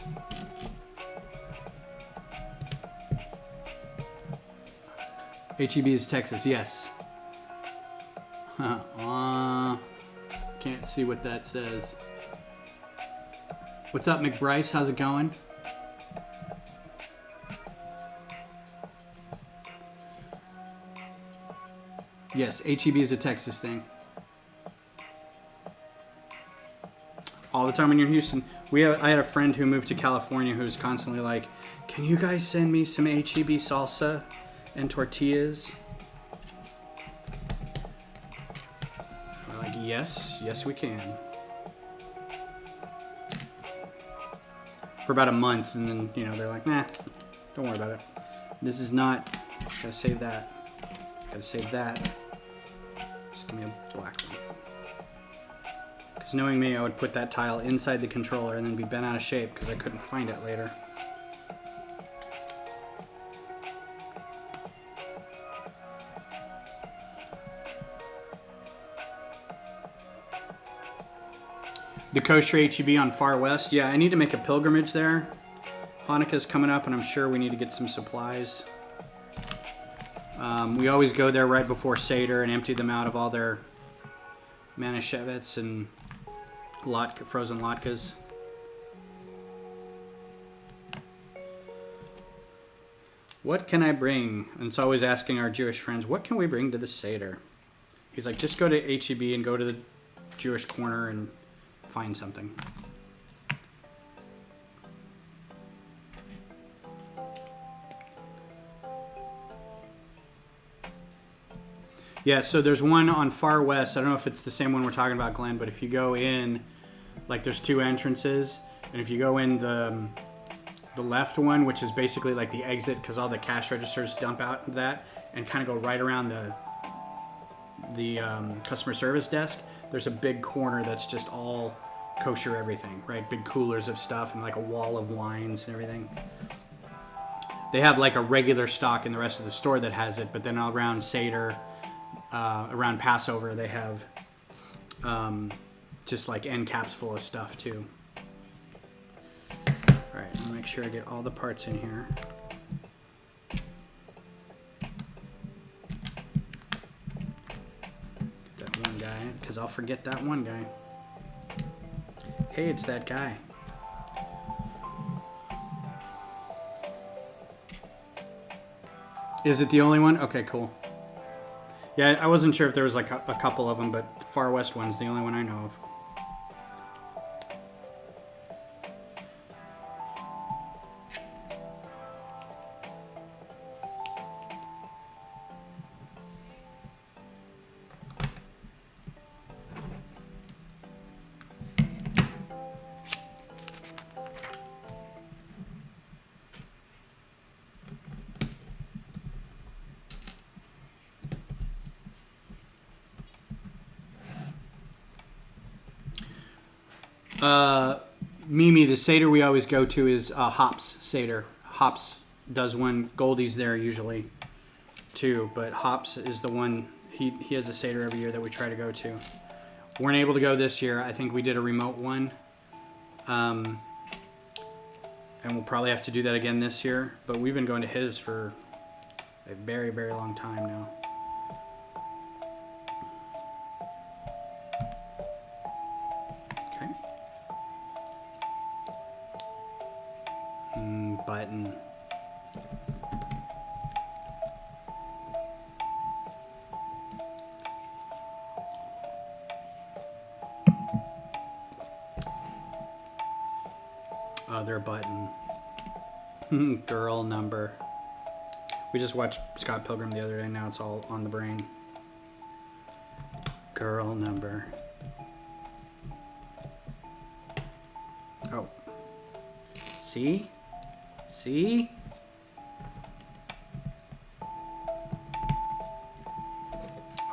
H-E-B is Texas, yes. Can't see what that says. What's up, McBryce? How's it going? Yes, H-E-B is a Texas thing. All the time when you're in Houston. I had a friend who moved to California who's constantly like, can you guys send me some H-E-B salsa and tortillas? We're like, yes we can. For about a month, and then, they're like, nah, don't worry about it. This is not, gotta save that. Gotta save that. Just give me a black one. Because knowing me, I would put that tile inside the controller and then be bent out of shape because I couldn't find it later. The kosher H-E-B on Far West. Yeah, I need to make a pilgrimage there. Hanukkah's coming up, and I'm sure we need to get some supplies. We always go there right before Seder and empty them out of all their Manischewitz and frozen latkes. What can I bring? And it's always asking our Jewish friends, what can we bring to the Seder? He's like, just go to H-E-B and go to the Jewish corner and find something. Yeah, so there's one on Far West. I don't know if it's the same one we're talking about, Glenn, but if you go in, like there's two entrances, and if you go in the left one, which is basically like the exit because all the cash registers dump out of that, and kind of go right around the customer service desk, there's a big corner that's just all kosher everything, right? Big coolers of stuff and like a wall of wines and everything. They have like a regular stock in the rest of the store that has it, but then around Seder, around Passover, they have just like end caps full of stuff too. All right, I'll make sure I get all the parts in here. Get that one guy, because I'll forget that one guy. Hey, it's that guy. Is it the only one? Okay, cool. Yeah, I wasn't sure if there was like a couple of them, but Far West one's the only one I know of. Mimi, the Seder we always go to is Hops Seder. Hops does one. Goldie's there usually too, but Hops is the one. He has a Seder every year that we try to go to. Weren't able to go this year. I think we did a remote one, and we'll probably have to do that again this year. But we've been going to his for a very, very long time now. Button. Other button. Girl number. We just watched Scott Pilgrim the other day. Now it's all on the brain. Girl number. Oh. See? See?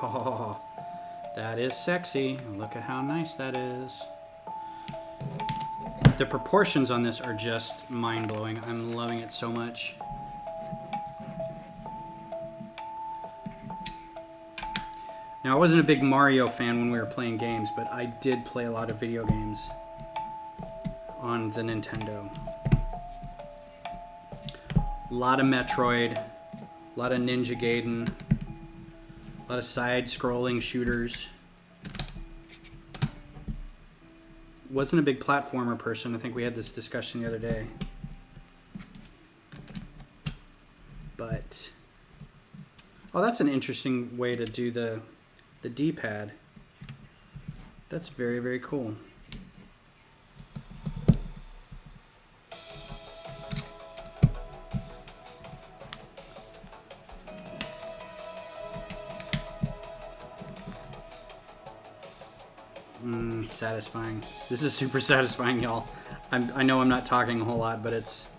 Oh, that is sexy. Look at how nice that is. The proportions on this are just mind-blowing. I'm loving it so much. Now, I wasn't a big Mario fan when we were playing games, but I did play a lot of video games on the Nintendo. A lot of Metroid, a lot of Ninja Gaiden, a lot of side-scrolling shooters. Wasn't a big platformer person. I think we had this discussion the other day. But, oh, that's an interesting way to do the D-pad. That's very, very cool. Satisfying. This is super satisfying, y'all. I know I'm not talking a whole lot, but it's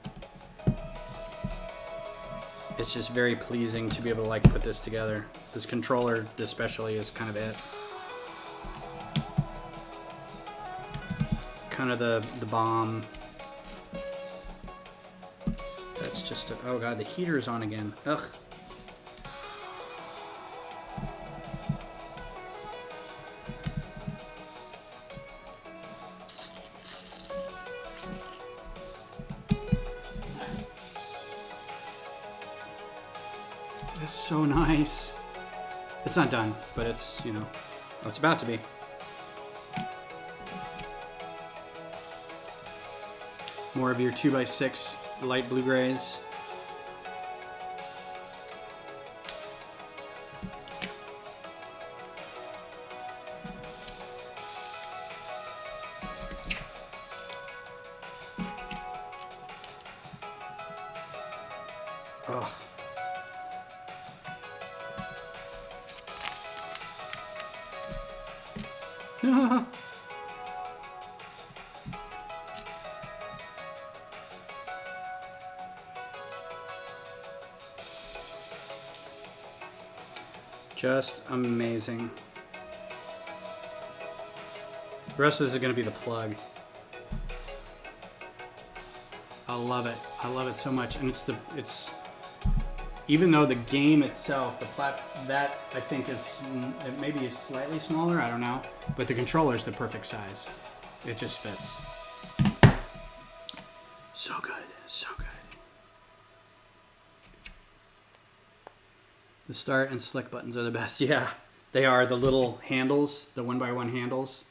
just very pleasing to be able to like put this together. This controller especially is kind of it. Kind of the bomb. That's just a, oh god, the heater is on again. Ugh. It's so nice. It's not done, but it's, you know, it's about to be. More of your 2x6 light blue grays. Oh. Just amazing. The rest of this is going to be the plug. I love it. I love it so much. And it's even though the game itself, that I think it maybe is slightly smaller, I don't know, but the controller is the perfect size. It just fits. So good, so good. The start and select buttons are the best. Yeah, they are. The little handles, the 1x1 handles.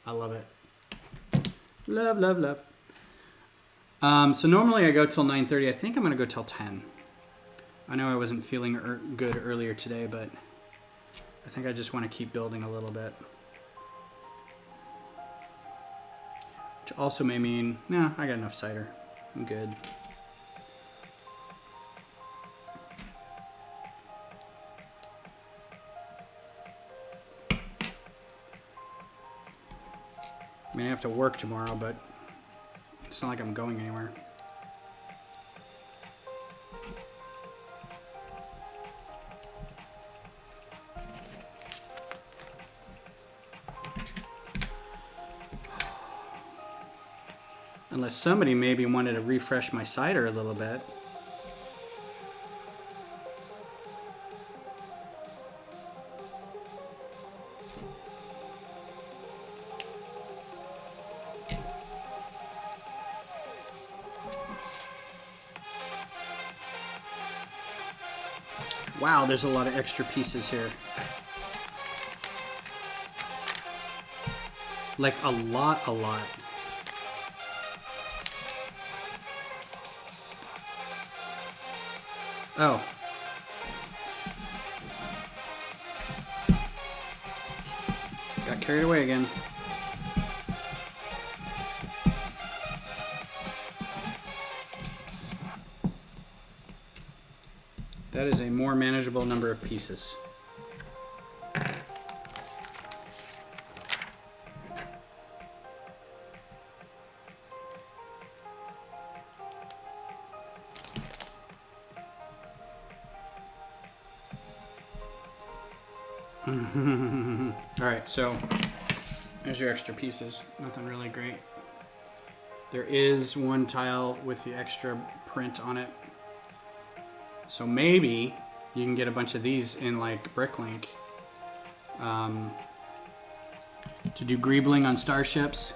I love it. Love, love, love. So normally I go till 9:30. I think I'm gonna go till 10. I know I wasn't feeling good earlier today, but I think I just want to keep building a little bit. Which also may mean, nah, I got enough cider. I'm good. I mean, I have to work tomorrow, but it's not like I'm going anywhere. Unless somebody maybe wanted to refresh my cider a little bit. Wow, there's a lot of extra pieces here. Like a lot. Oh. Got carried away again. That is a more manageable number of pieces. Alright, so there's your extra pieces. Nothing really great. There is one tile with the extra print on it. So maybe you can get a bunch of these in like Bricklink to do greebling on starships.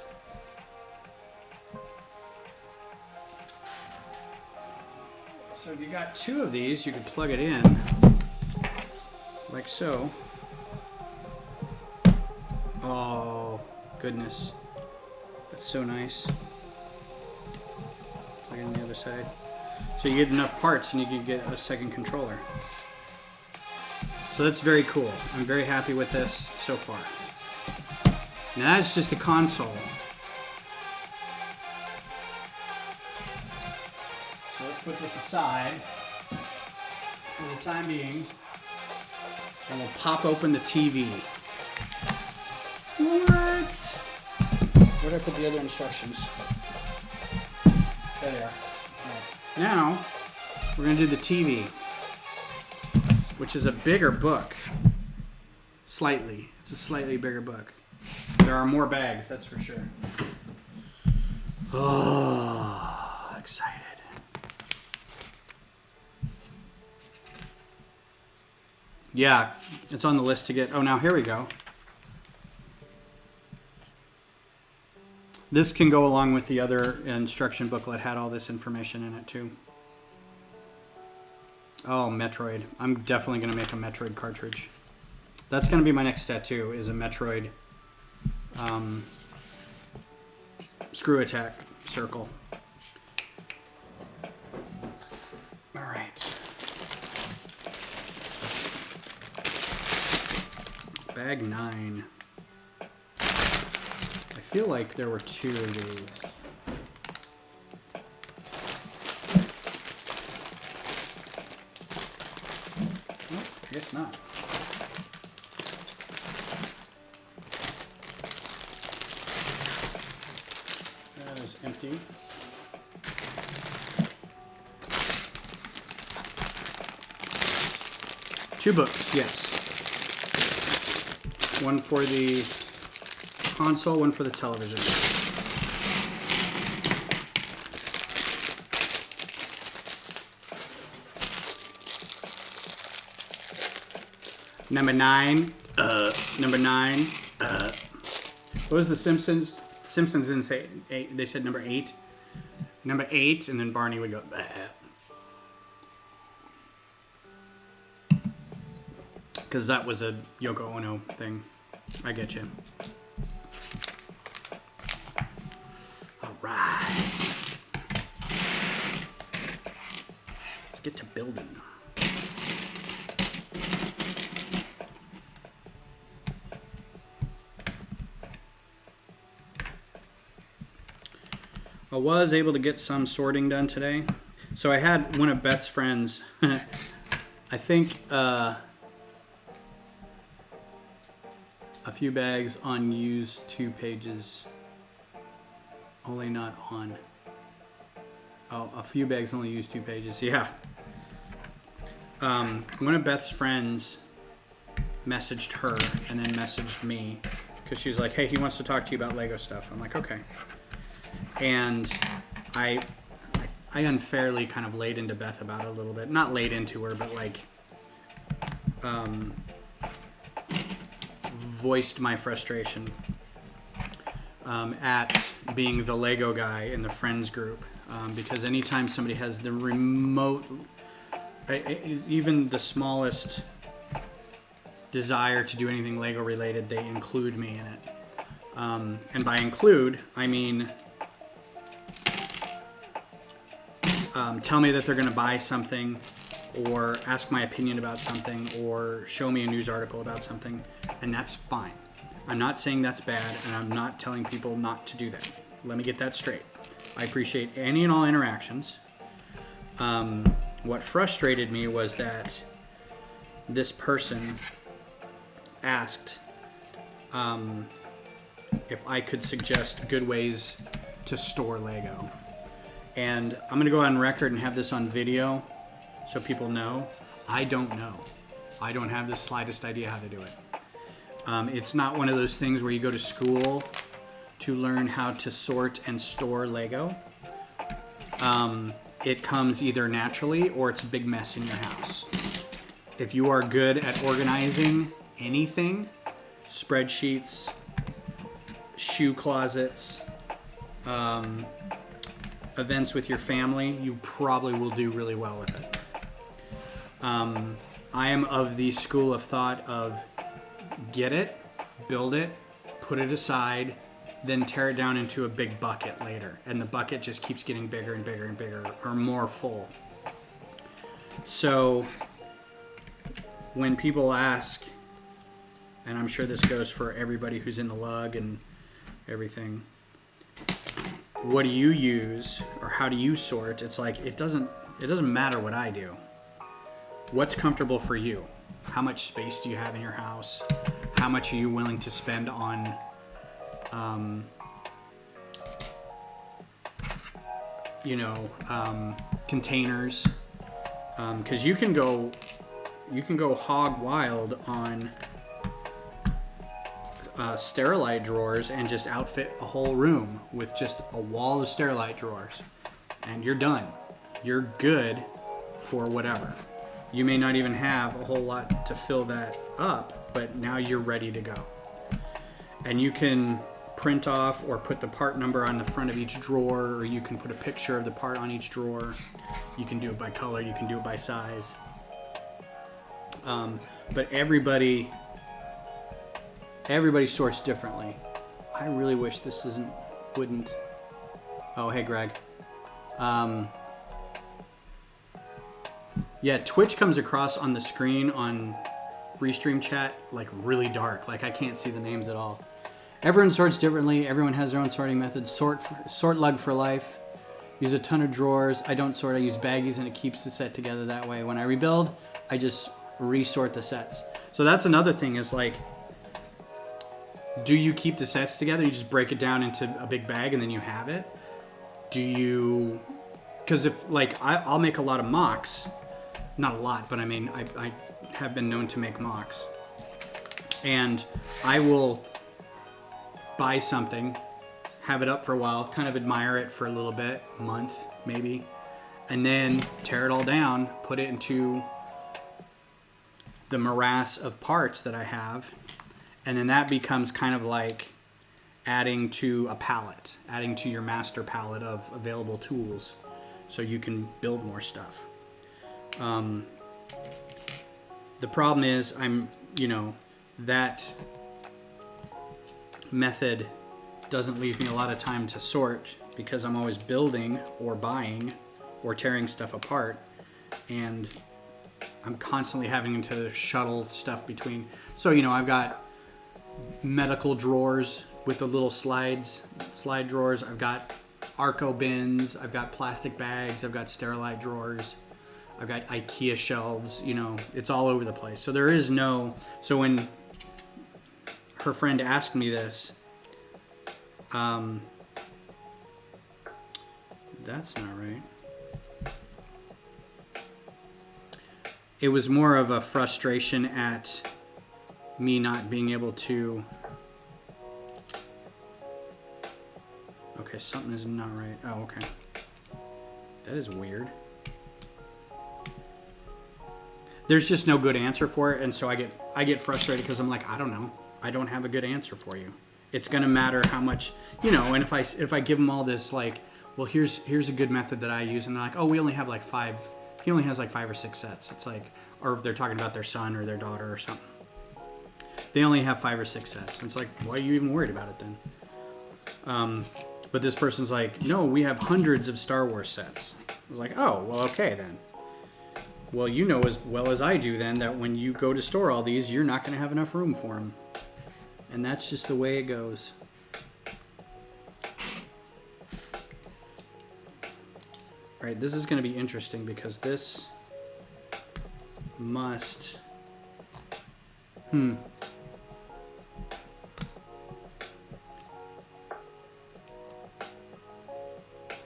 So if you got two of these, you could plug it in like so. Oh, goodness. That's so nice. Plug it on the other side. So you get enough parts and you can get a second controller. So that's very cool. I'm very happy with this so far. Now that's just the console. So let's put this aside for the time being. And we'll pop open the TV. What? Where did I put the other instructions? There they are. Now, we're going to do the TV, which is a bigger book. Slightly. It's a slightly bigger book. There are more bags, that's for sure. Oh, excited. Yeah, it's on the list to get. Oh, now here we go. This can go along with the other instruction booklet, had all this information in it too. Oh, Metroid. I'm definitely going to make a Metroid cartridge. That's going to be my next tattoo, is a Metroid screw attack circle. All right. Bag 9. I feel like there were 2 of these. I guess not. That is empty. Two books, yes. One for the console, one for the television. Number 9. Number 9. What was the Simpsons? Simpsons didn't say 8. They said number 8. Number 8, and then Barney would go, bah. Because that was a Yoko Ono thing. I get you. All right. Let's get to building. I was able to get some sorting done today. So I had one of Beth's friends, I think a few bags on used 2 pages, only not on. Oh, a few bags only used 2 pages, yeah. One of Beth's friends messaged her and then messaged me because she's like, hey, he wants to talk to you about Lego stuff. I'm like, okay. And I unfairly kind of laid into Beth about it a little bit. Not laid into her, but like voiced my frustration at being the Lego guy in the friends group. Because anytime somebody has the remote, even the smallest desire to do anything Lego related, they include me in it. And by include, I mean tell me that they're going to buy something, or ask my opinion about something, or show me a news article about something, and that's fine. I'm not saying that's bad, and I'm not telling people not to do that. Let me get that straight. I appreciate any and all interactions. What frustrated me was that this person asked if I could suggest good ways to store Lego. And I'm going to go on record and have this on video so people know. I don't know. I don't have the slightest idea how to do it. It's not one of those things where you go to school to learn how to sort and store Lego. It comes either naturally or it's a big mess in your house. If you are good at organizing anything, spreadsheets, shoe closets, events with your family, you probably will do really well with it. I am of the school of thought of get it, build it, put it aside, then tear it down into a big bucket later. And the bucket just keeps getting bigger and bigger and bigger, or more full. So when people ask, and I'm sure this goes for everybody who's in the lug and everything, what do you use or how do you sort? It's like it doesn't matter what I do. What's comfortable for you? How much space do you have in your house? How much are you willing to spend on containers? Because you can go hog wild on Sterilite drawers and just outfit a whole room with just a wall of Sterilite drawers, and you're done. You're good for whatever. You may not even have a whole lot to fill that up, but now you're ready to go. And you can print off or put the part number on the front of each drawer, or you can put a picture of the part on each drawer. You can do it by color, you can do it by size. But everybody sorts differently. I really wish this wouldn't. Oh, hey, Greg. Yeah, Twitch comes across on the screen on Restream chat like really dark. Like I can't see the names at all. Everyone sorts differently. Everyone has their own sorting methods. Sort lug for life. Use a ton of drawers. I don't sort. I use baggies and it keeps the set together that way. When I rebuild, I just resort the sets. So that's another thing is like, do you keep the sets together? You just break it down into a big bag and then you have it? Do you, because if like, I'll make a lot of mocks, not a lot, but I mean, I have been known to make mocks. And I will buy something, have it up for a while, kind of admire it for a little bit, a month maybe, and then tear it all down, put it into the morass of parts that I have, and then that becomes kind of like adding to a palette, adding to your master palette of available tools so you can build more stuff. The problem is that method doesn't leave me a lot of time to sort because I'm always building or buying or tearing stuff apart, and I'm constantly having to shuttle stuff between. So, I've got medical drawers with the little slide drawers. I've got Arco bins. I've got plastic bags. I've got Sterilite drawers. I've got IKEA shelves. It's all over the place. So there is no. So when her friend asked me this, that's not right. It was more of a frustration at me not being able to. Okay, something is not right. Oh, okay. That is weird. There's just no good answer for it, and so I get frustrated because I'm like, I don't know. I don't have a good answer for you. It's gonna matter how much, and if I give them all this like, well, here's a good method that I use, and they're like, oh, we only have like 5. He only has like 5 or 6 sets. It's like, or they're talking about their son or their daughter or something. They only have 5 or 6 sets. And it's like, why are you even worried about it then? But this person's like, no, we have hundreds of Star Wars sets. I was like, oh, well, okay then. Well, you know as well as I do then that when you go to store all these, you're not going to have enough room for them. And that's just the way it goes. All right, this is going to be interesting because this must...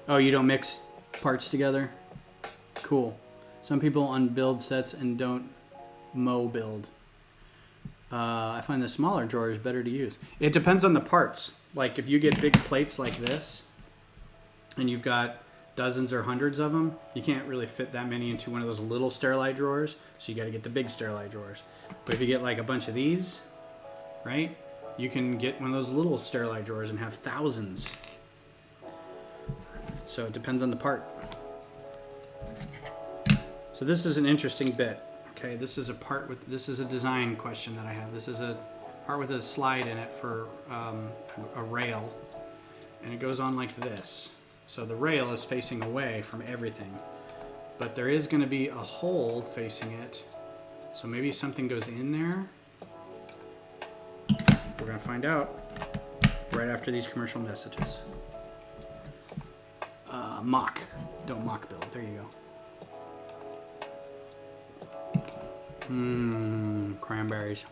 Oh, you don't mix parts together? Cool. Some people unbuild sets and don't build. I find the smaller drawers better to use. It depends on the parts. Like if you get big plates like this, and you've got dozens or hundreds of them, you can't really fit that many into one of those little Sterilite drawers, so you got to get the big Sterilite drawers. But if you get like a bunch of these, right, you can get one of those little Sterilite drawers and have thousands. So it depends on the part. So this is an interesting bit. Okay, this is a design question that I have. This is a part with a slide in it for a rail, and it goes on like this. So the rail is facing away from everything, but there is going to be a hole facing it. So maybe something goes in there. We're going to find out right after these commercial messages. Mock. Don't mock build. There you go. Cranberries.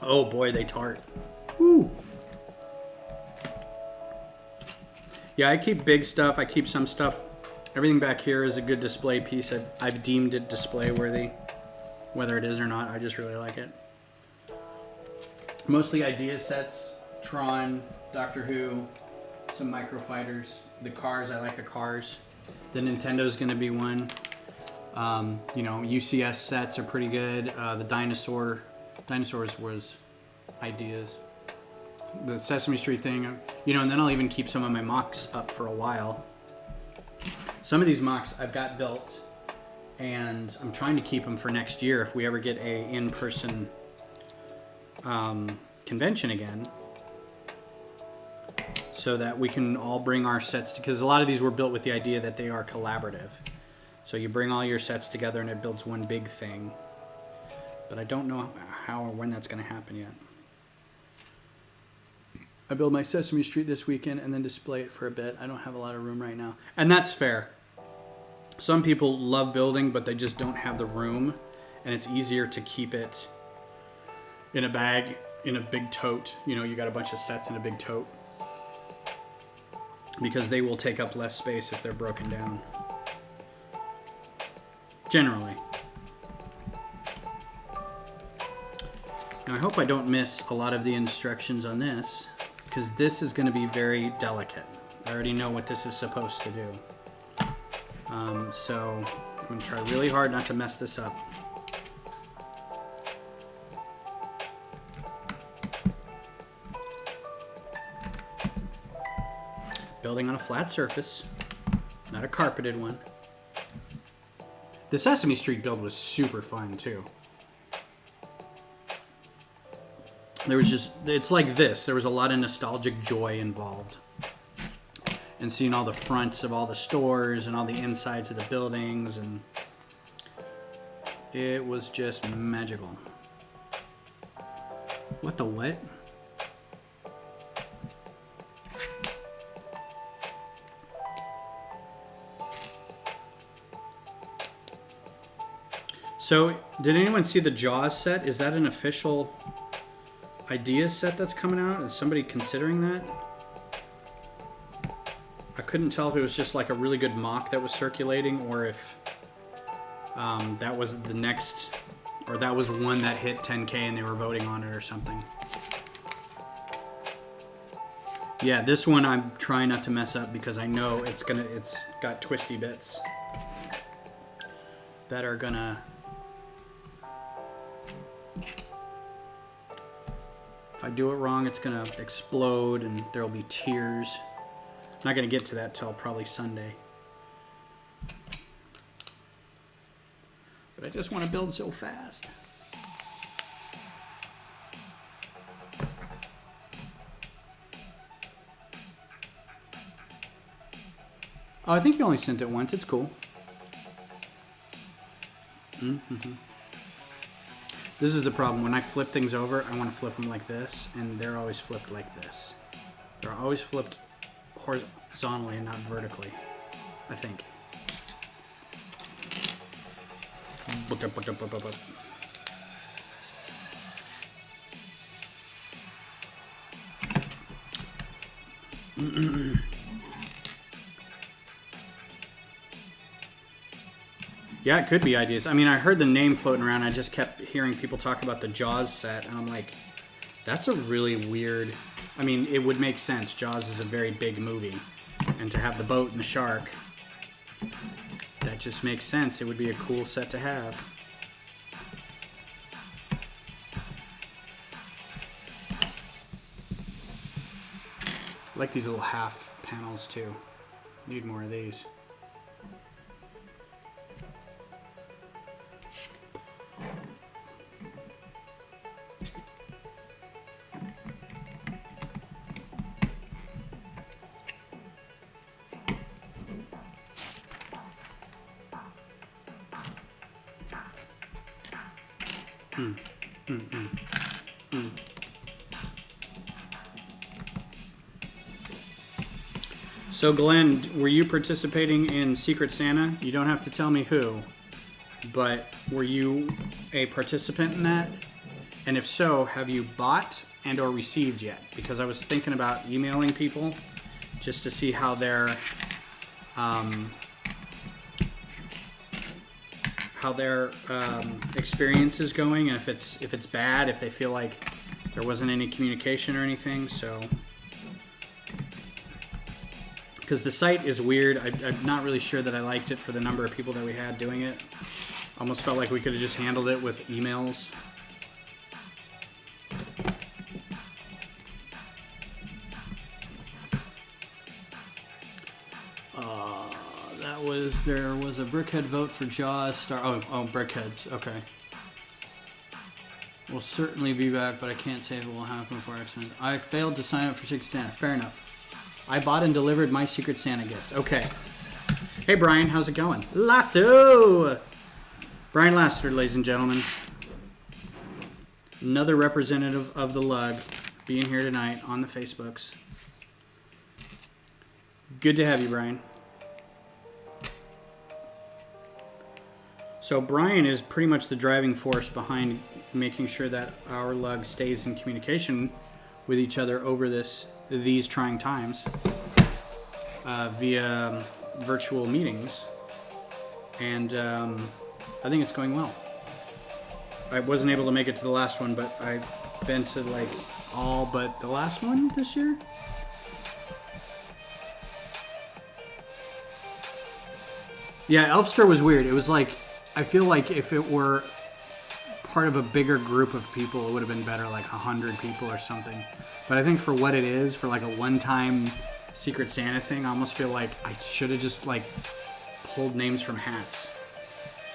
Oh boy, they tart. Woo! Yeah, I keep big stuff. I keep some stuff. Everything back here is a good display piece. I've deemed it display worthy. Whether it is or not, I just really like it. Mostly idea sets, Tron, Doctor Who, some microfighters. The cars, I like the cars. The Nintendo's gonna be one. UCS sets are pretty good. The dinosaurs was ideas. The Sesame Street thing, and then I'll even keep some of my mocks up for a while. Some of these mocks I've got built, and I'm trying to keep them for next year if we ever get a in-person convention again, so that we can all bring our sets, because a lot of these were built with the idea that they are collaborative. So you bring all your sets together and it builds one big thing. But I don't know how or when that's going to happen yet. I build my Sesame Street this weekend and then display it for a bit. I don't have a lot of room right now. And that's fair. Some people love building, but they just don't have the room, and it's easier to keep it in a bag, in a big tote. You know, you got a bunch of sets in a big tote, because they will take up less space if they're broken down. Generally. Now I hope I don't miss a lot of the instructions on this, because this is going to be very delicate. I already know what this is supposed to do. So I'm going to try really hard not to mess this up. Building on a flat surface, not a carpeted one. The Sesame Street build was super fun too. There was just, it's like this. There was a lot of nostalgic joy involved. And seeing all the fronts of all the stores and all the insides of the buildings, and it was just magical. What the what? So, did anyone see the Jaws set? Is that an official idea set that's coming out? Is somebody considering that? I couldn't tell if it was just like a really good mock that was circulating, or if that was the next, or that was one that hit 10K and they were voting on it or something. Yeah, this one I'm trying not to mess up because I know it's got twisty bits that are gonna, if I do it wrong, it's gonna explode and there'll be tears. I'm not going to get to that till probably Sunday. But I just want to build so fast. Oh, I think you only sent it once. It's cool. This is the problem. When I flip things over, I want to flip them like this, and they're always flipped like this. They're always flipped horizontally and not vertically, I think. Yeah, it could be ideas. I mean, I heard the name floating around. I just kept hearing people talk about the Jaws set, and I'm like, that's a really weird... I mean, it would make sense. Jaws is a very big movie. And to have the boat and the shark, that just makes sense. It would be a cool set to have. I like these little half panels too. Need more of these. So Glenn, were you participating in Secret Santa? You don't have to tell me who, but were you a participant in that? And if so, have you bought and or received yet? Because I was thinking about emailing people just to see how their experience is going, and if it's bad, if they feel like there wasn't any communication or anything. So, because the site is weird, I'm not really sure that I liked it for the number of people that we had doing it. Almost felt like we could have just handled it with emails. There was a Brickhead vote for Jaws star. Oh, Brickheads. Okay. We'll certainly be back, but I can't say if it will happen before X-Men. I failed to sign up for Secret Santa. Fair enough. I bought and delivered my Secret Santa gift. Okay. Hey, Brian. How's it going? Lasso! Brian Lassiter, ladies and gentlemen. Another representative of the Lug being here tonight on the Facebooks. Good to have you, Brian. So Brian is pretty much the driving force behind making sure that our lug stays in communication with each other over these trying times via virtual meetings. And I think it's going well. I wasn't able to make it to the last one, but I've been to like all but the last one this year. Yeah, Elfster was weird. It was like, I feel like if it were part of a bigger group of people, it would have been better, like 100 people or something. But I think for what it is, for like a one-time Secret Santa thing, I almost feel like I should have just like pulled names from hats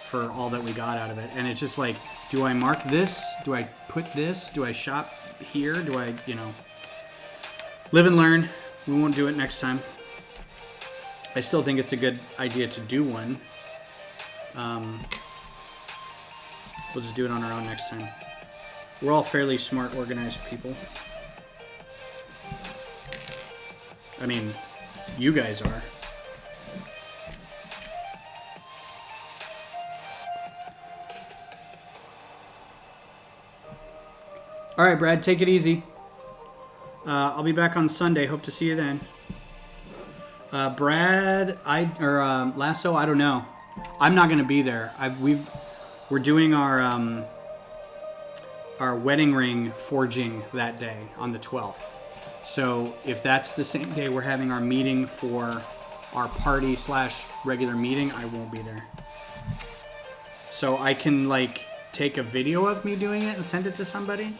for all that we got out of it. And it's just like, do I mark this? Do I put this? Do I shop here? Do I, live and learn. We won't do it next time. I still think it's a good idea to do one. We'll just do it on our own next time. We're all fairly smart, organized people. I mean, you guys are. All right, Brad, take it easy. I'll be back on Sunday. Hope to see you then. Brad, Lasso, I don't know. I'm not going to be there. We're doing our wedding ring forging that day on the 12th. So if that's the same day we're having our meeting for our party / regular meeting, I won't be there. So I can like take a video of me doing it and send it to somebody.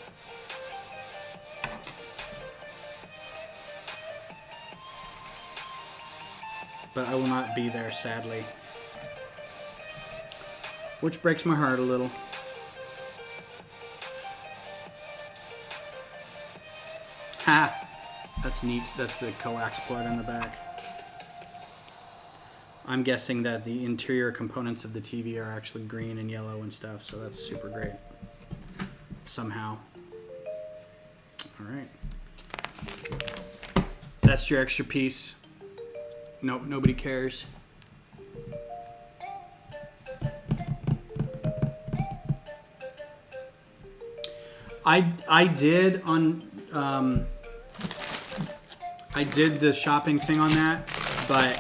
But I will not be there, sadly. Which breaks my heart a little. Ha! That's neat. That's the coax plug on the back. I'm guessing that the interior components of the TV are actually green and yellow and stuff, so that's super great. Somehow. Alright. That's your extra piece. Nope, nobody cares. I did the shopping thing on that, but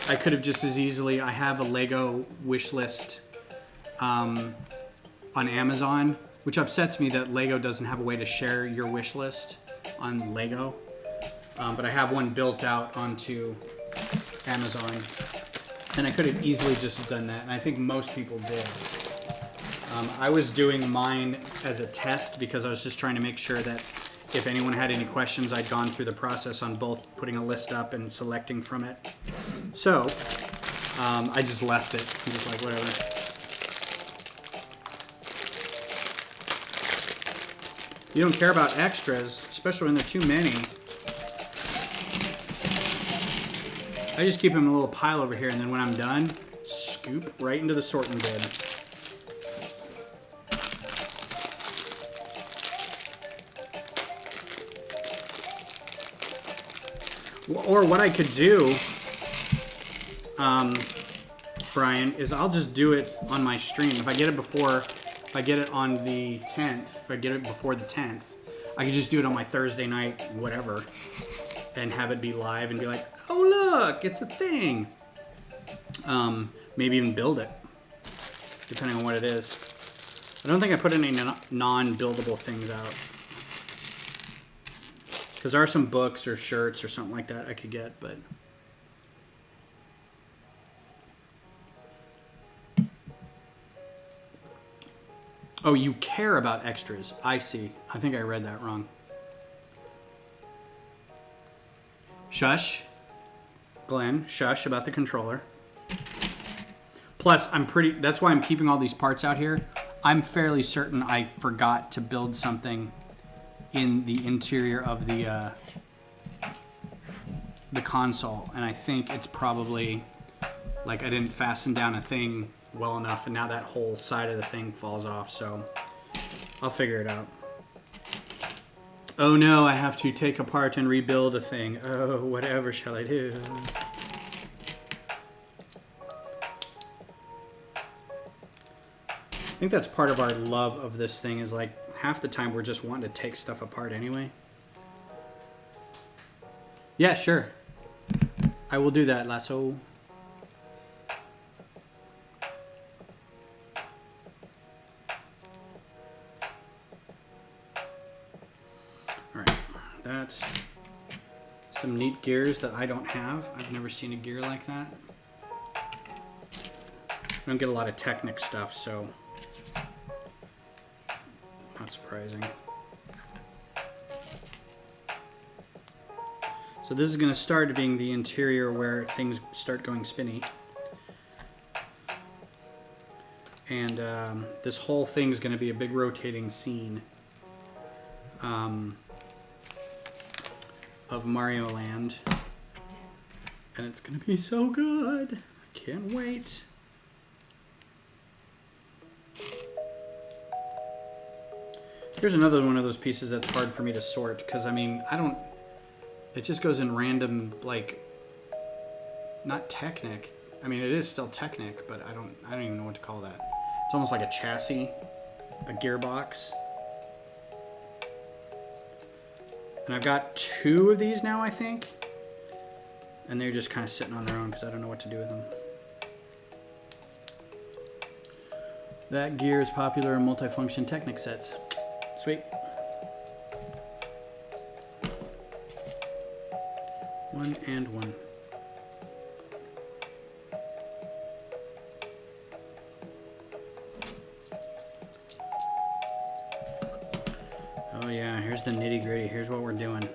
I could have just as easily. I have a Lego wish list on Amazon, which upsets me that Lego doesn't have a way to share your wish list on Lego. But I have one built out onto Amazon, and I could have easily just done that, and I think most people did. I was doing mine as a test because I was just trying to make sure that if anyone had any questions, I'd gone through the process on both putting a list up and selecting from it. So I just left it. I'm just like, whatever. You don't care about extras, especially when there are too many. I just keep them in a little pile over here, and then when I'm done, scoop right into the sorting bin. Or what I could do, Brian, is I'll just do it on my stream. If I get it on the 10th, if I get it before the 10th, I could just do it on my Thursday night, whatever, and have it be live and be like, oh look, it's a thing. Maybe even build it, depending on what it is. I don't think I put any non-buildable things out. Because there are some books or shirts or something like that I could get, but... Oh, you care about extras. I see. I think I read that wrong. Shush. Glenn, shush about the controller. Plus, that's why I'm keeping all these parts out here. I'm fairly certain I forgot to build something in the interior of the console, and I think it's probably like I didn't fasten down a thing well enough, and now that whole side of the thing falls off, so I'll figure it out. Oh no, I have to take apart and rebuild a thing. Oh, whatever shall I do? think that's part of our love of this thing is like half the time we're just wanting to take stuff apart anyway. Yeah, sure. I will do that, Lasso. Alright, that's some neat gears that I don't have. I've never seen a gear like that. I don't get a lot of Technic stuff, so not surprising. So this is going to start being the interior where things start going spinny. And this whole thing is going to be a big rotating scene of Mario Land. And it's going to be so good. I can't wait. Here's another one of those pieces that's hard for me to sort because, I mean, it just goes in random, like, not Technic. I mean, it is still Technic, but I don't even know what to call that. It's almost like a chassis, a gearbox. And I've got 2 of these now, I think. And they're just kind of sitting on their own because I don't know what to do with them. That gear is popular in multifunction Technic sets. Sweet. One and one. Oh yeah, here's the nitty-gritty. Here's what we're doing.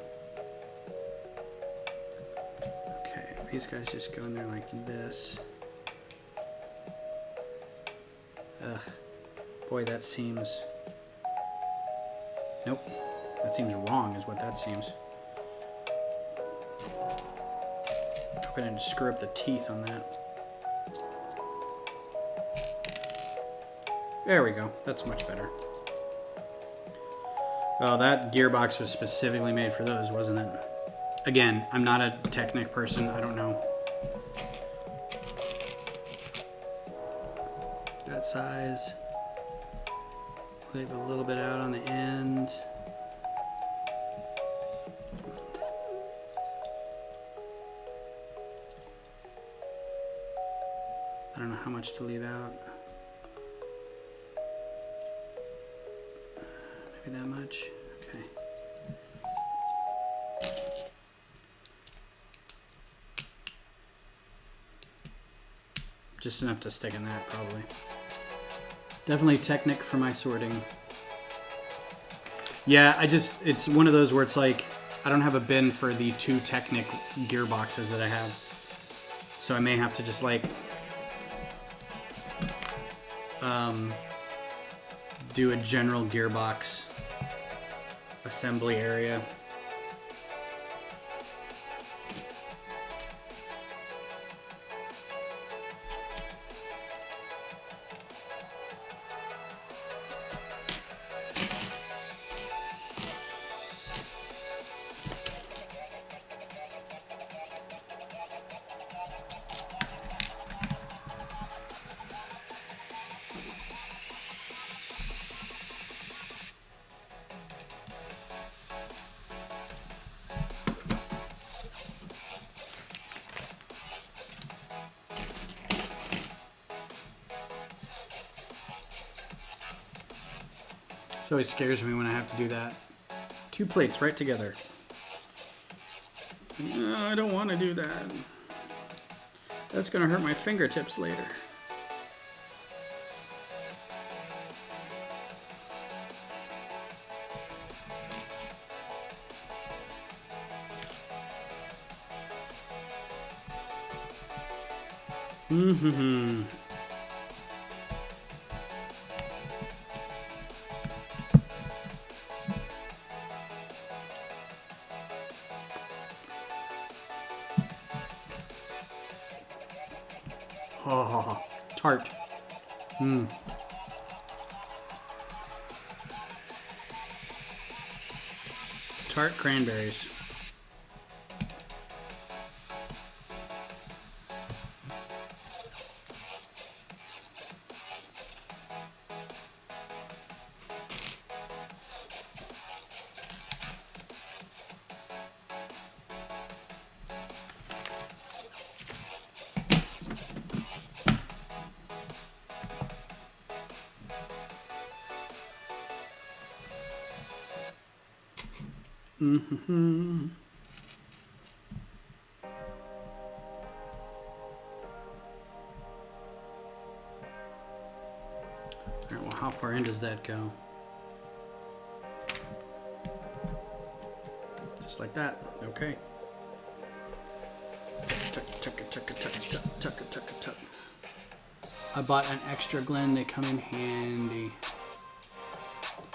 Okay, these guys just go in there like this. Ugh. Boy, that seems... Nope. That seems wrong is what that seems. Hope I didn't screw up the teeth on that. There we go. That's much better. Oh, that gearbox was specifically made for those, wasn't it? Again, I'm not a Technic person. I don't know. That size. Leave a little bit out on the end. I don't know how much to leave out. Maybe that much. Okay. Just enough to stick in that, probably. Definitely Technic for my sorting. Yeah, it's one of those where it's like, I don't have a bin for the 2 Technic gearboxes that I have. So I may have to just like, do a general gearbox assembly area. It always scares me when I have to do that. 2 plates right together. No, I don't want to do that. That's going to hurt my fingertips later. Mm-hmm. Oh, tart. Mmm. Tart cranberries. Mm-hmm. All right, well, how far in does that go? Just like that. Okay. I bought an extra Glen. They come in handy.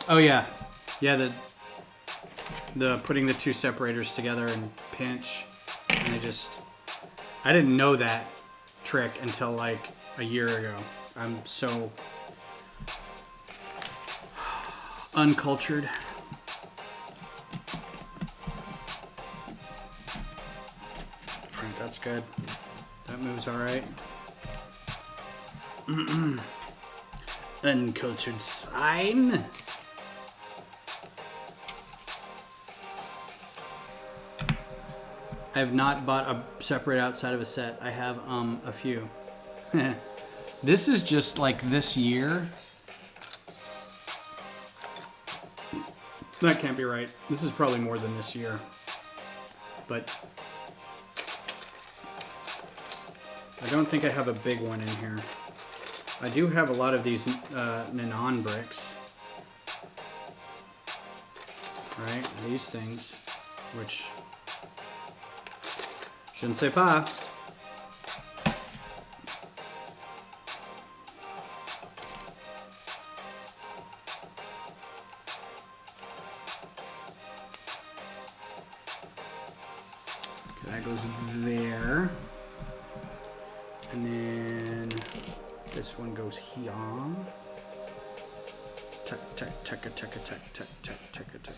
Oh yeah, yeah. The putting the two separators together and pinch, and I didn't know that trick until like a year ago. I'm so uncultured. Alright, that's good. That moves alright. Uncultured's fine. I have not bought a separate outside of a set. I have a few. This is just like this year. That can't be right. This is probably more than this year. But I don't think I have a big one in here. I do have a lot of these Nanon bricks. Right? These things. Which... je ne sais pas. That goes there. And then this one goes here. Tuck, tuck, tuck, tuck, tuck, tuck, tuck, tuck, tuck.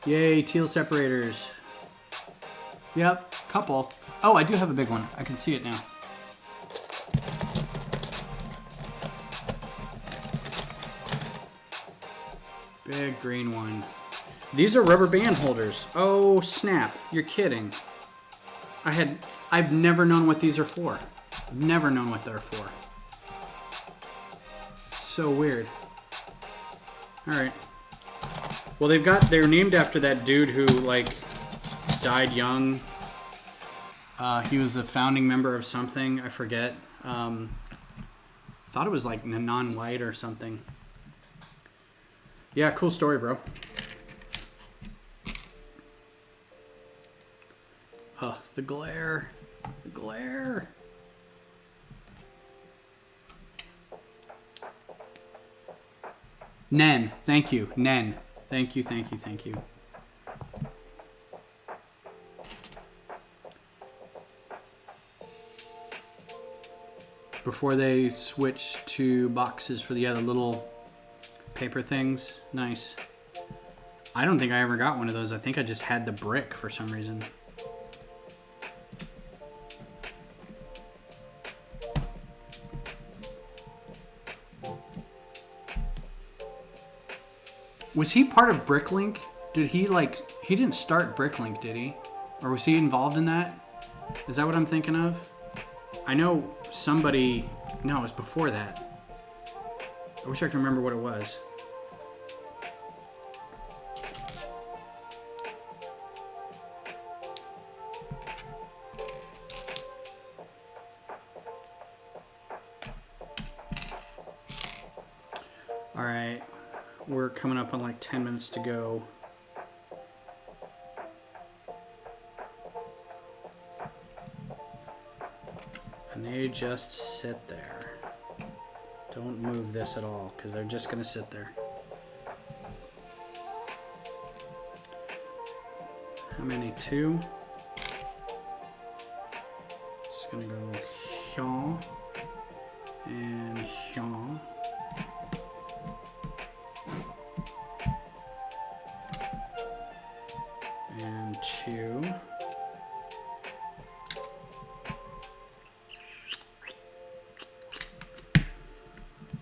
Yay, teal separators. Yep, couple. Oh, I do have a big one. I can see it now. Big green one. These are rubber band holders. Oh, snap. You're kidding. I've never known what these are for. I've never known what they're for. So weird. All right. Well, they're named after that dude who, like, died young. He was a founding member of something. I forget. Thought it was, like, Nanon White or something. Yeah, cool story, bro. Oh, the glare. The glare. Nen. Thank you. Nen. Thank you, thank you, thank you. Before they switch to boxes for the other little paper things. Nice. I don't think I ever got one of those. I think I just had the brick for some reason. Was he part of Bricklink? Did he he didn't start Bricklink, did he? Or was he involved in that? Is that what I'm thinking of? I know somebody, no, it was before that. I wish I could remember what it was. All right. We're coming up on like 10 minutes to go. And they just sit there. Don't move this at all, because they're just going to sit there. How many? 2? Just going to go here and here. And 2.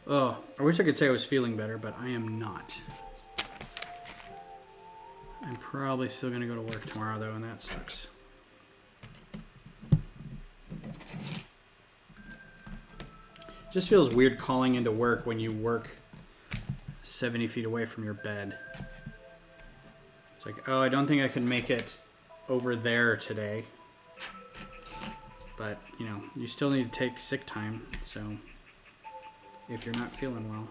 Oh, I wish I could say I was feeling better, but I am not. I'm probably still going to go to work tomorrow, though, and that sucks. Just feels weird calling into work when you work 70 feet away from your bed. It's like, oh, I don't think I can make it over there today. But, you know, you still need to take sick time, so if you're not feeling well.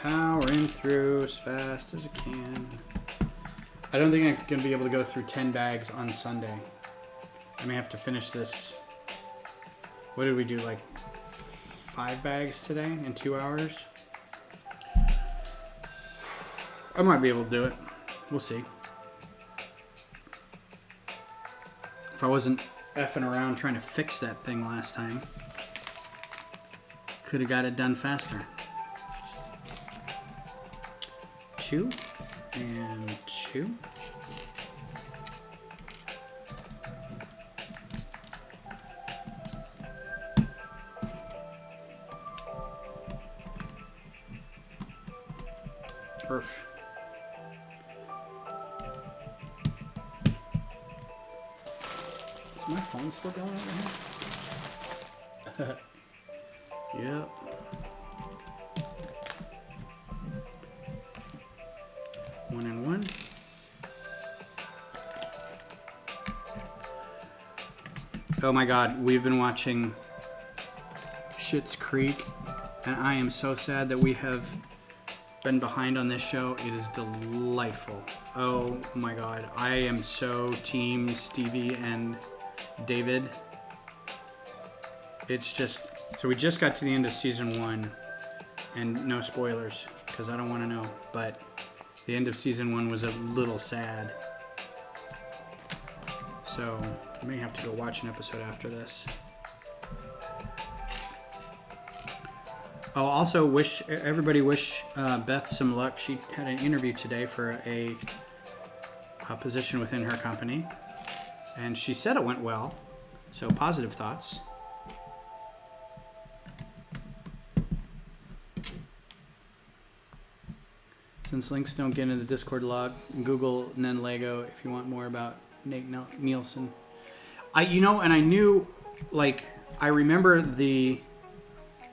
Powering through as fast as I can. I don't think I'm going to be able to go through 10 bags on Sunday. I may have to finish this. What did we do, like 5 bags today in 2 hours? I might be able to do it. We'll see. If I wasn't effing around trying to fix that thing last time, could have got it done faster. 2 and 2. Perf. Is my phone still going over here? Yep. One and one. Oh my God, we've been watching Schitt's Creek, and I am so sad that we have been behind on this show. It is delightful. Oh my God, I am so team Stevie and David. It's just, so we just got to the end of season 1, and no spoilers because I don't want to know, but the end of season 1 was a little sad. So I may have to go watch an episode after this. I'll also wish Beth some luck. She had an interview today for a position within her company, and she said it went well. So positive thoughts. Since links don't get into the Discord log, Google Nen Lego if you want more about Nate Nielsen. I knew, like, I remember the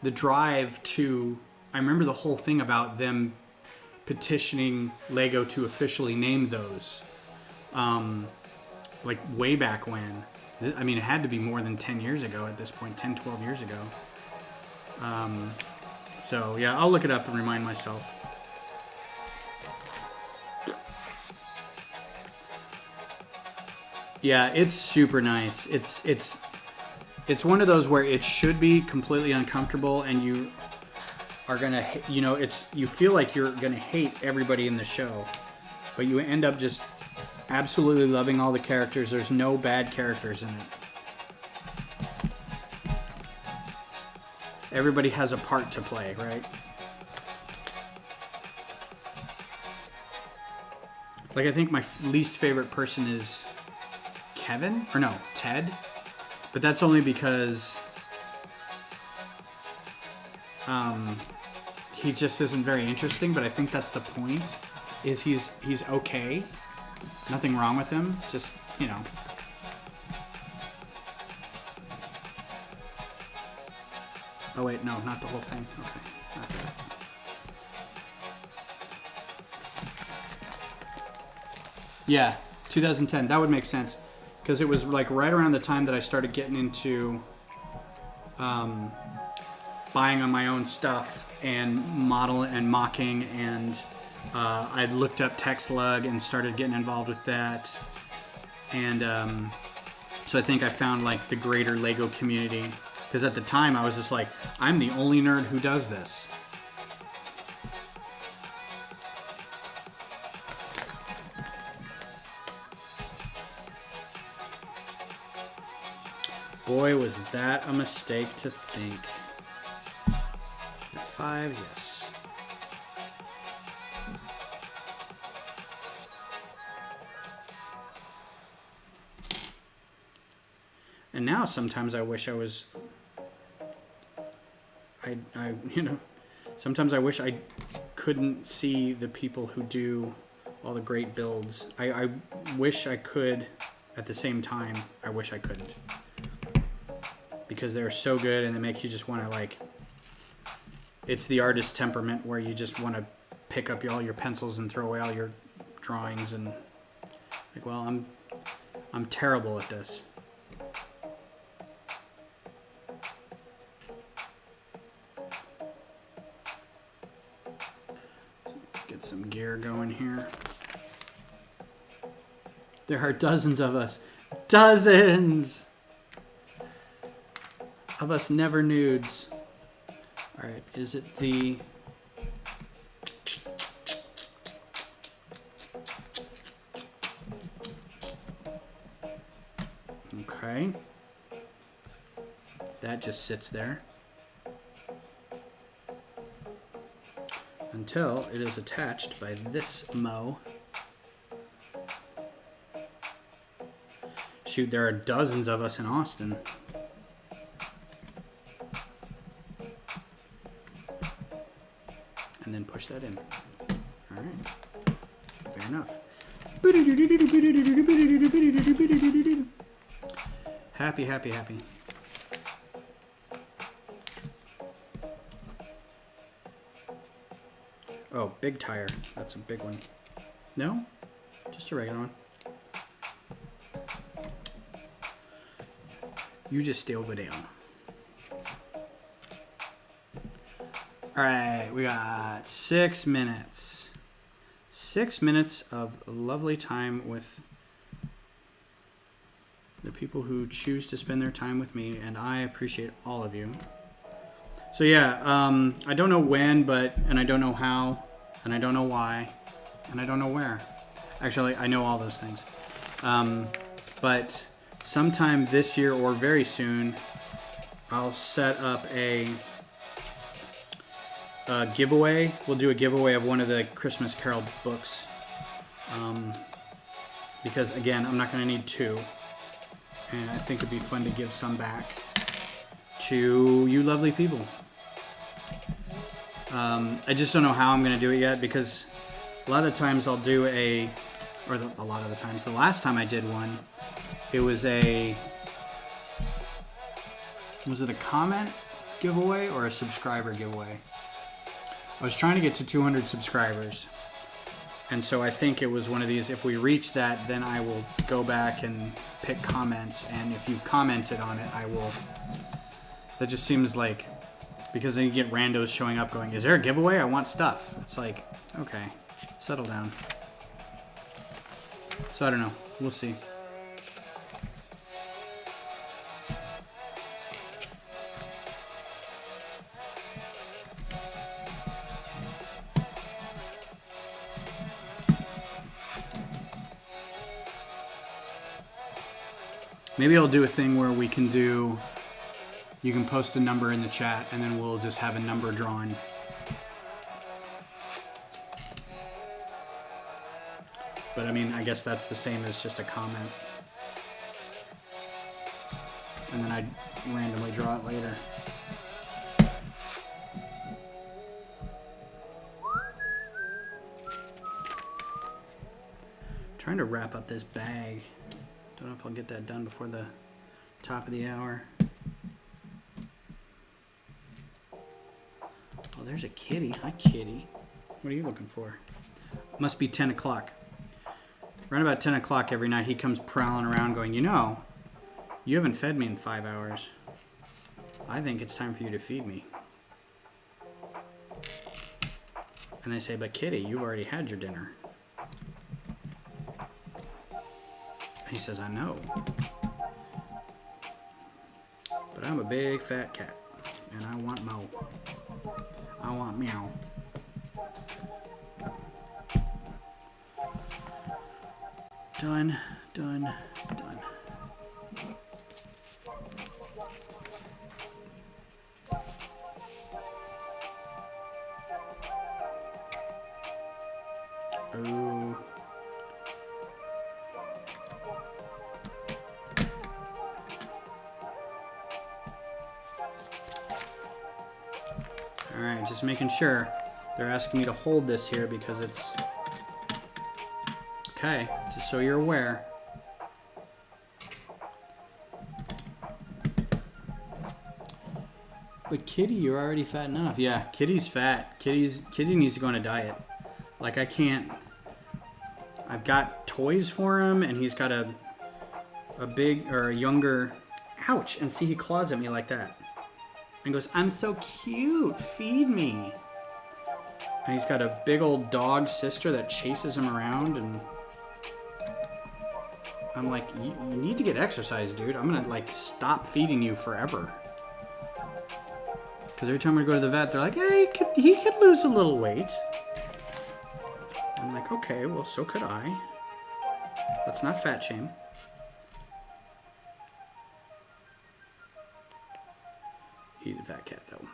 drive to, I remember the whole thing about them petitioning Lego to officially name those, like way back when. I mean, it had to be more than 10 years ago at this point, 10, 12 years ago. So yeah, I'll look it up and remind myself. Yeah, it's super nice. It's one of those where it should be completely uncomfortable, and you are gonna, you feel like you're gonna hate everybody in the show, but you end up just absolutely loving all the characters. There's no bad characters in it. Everybody has a part to play, right? Like, I think my least favorite person is Kevin, or no, Ted. But that's only because he just isn't very interesting. But I think that's the point. Is he's okay. Nothing wrong with him. Just, Oh wait, no, not the whole thing. Okay, not that. Yeah, 2010. That would make sense. Because it was like right around the time that I started getting into buying on my own stuff and modeling and mocking, and I looked up TextLug and started getting involved with that. And so I think I found like the greater Lego community, because at the time I was just like, I'm the only nerd who does this. Boy, was that a mistake to think. 5, yes. And now sometimes I wish I was, sometimes I wish I couldn't see the people who do all the great builds. I wish I could, at the same time, I wish I couldn't. Because they're so good and they make you just want to, like, it's the artist temperament where you just want to pick up all your pencils and throw away all your drawings and, like, well, I'm terrible at this. Get some gear going here. There are dozens of us. Dozens of us never nudes. All right, is it the... Okay. That just sits there until it is attached by this mo. Shoot, there are dozens of us in Austin. And then push that in. All right. Fair enough. Happy, happy, happy. Oh, big tire. That's a big one. No? Just a regular one. You just stay over there. Alright, we got 6 minutes. 6 minutes of lovely time with the people who choose to spend their time with me, and I appreciate all of you. So yeah, I don't know when, and I don't know how, and I don't know why, and I don't know where. Actually, I know all those things. But sometime this year or very soon, I'll set up a giveaway. We'll do a giveaway of one of the Christmas Carol books. Because again, I'm not going to need 2. And I think it'd be fun to give some back to you lovely people. I just don't know how I'm going to do it yet, because a lot of the times I'll do a lot of the times, the last time I did one, it was it a comment giveaway or a subscriber giveaway? I was trying to get to 200 subscribers. And so I think it was one of these, if we reach that, then I will go back and pick comments, and if you commented on it, I will. That just seems like, because then you get randos showing up going, is there a giveaway? I want stuff. It's like, okay, settle down. So I don't know. We'll see. Maybe I'll do a thing where we can do, you can post a number in the chat and then we'll just have a number drawn. But I mean, I guess that's the same as just a comment. And then I'd randomly draw it later. Trying to wrap up this bag. Don't know if I'll get that done before the top of the hour. Oh, there's a kitty. Hi, kitty. What are you looking for? Must be 10 o'clock. Around about 10 o'clock every night, he comes prowling around going, you know, you haven't fed me in 5 hours. I think it's time for you to feed me. And I say, but kitty, you've already had your dinner. He says, I know. But I'm a big fat cat. And I want mo. I want meow. Done, done, done. Oh. Alright, just making sure. They're asking me to hold this here because it's Okay, just so you're aware. But Kitty, you're already fat enough. Yeah, Kitty's fat. Kitty needs to go on a diet. Like, I can't. I've got toys for him, and he's got a big or a younger. Ouch! And see, he claws at me like that, and goes, "I'm so cute. Feed me." And he's got a big old dog sister that chases him around, and I'm like, you need to get exercise, dude. I'm gonna like stop feeding you forever. Because every time we go to the vet, they're like, hey, he could lose a little weight. I'm like, okay, well, so could I. That's not fat shame. He's a fat cat, though.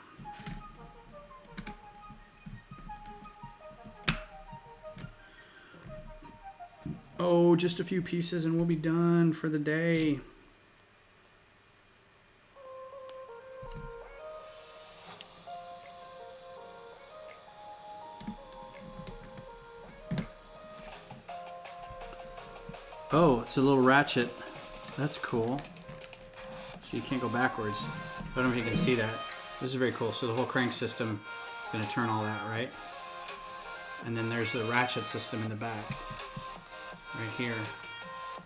Oh, just a few pieces and we'll be done for the day. Oh, it's a little ratchet. That's cool. So you can't go backwards. I don't know if you can see that. This is very cool. So the whole crank system is going to turn all that, right? And then there's the ratchet system in the back. Right here.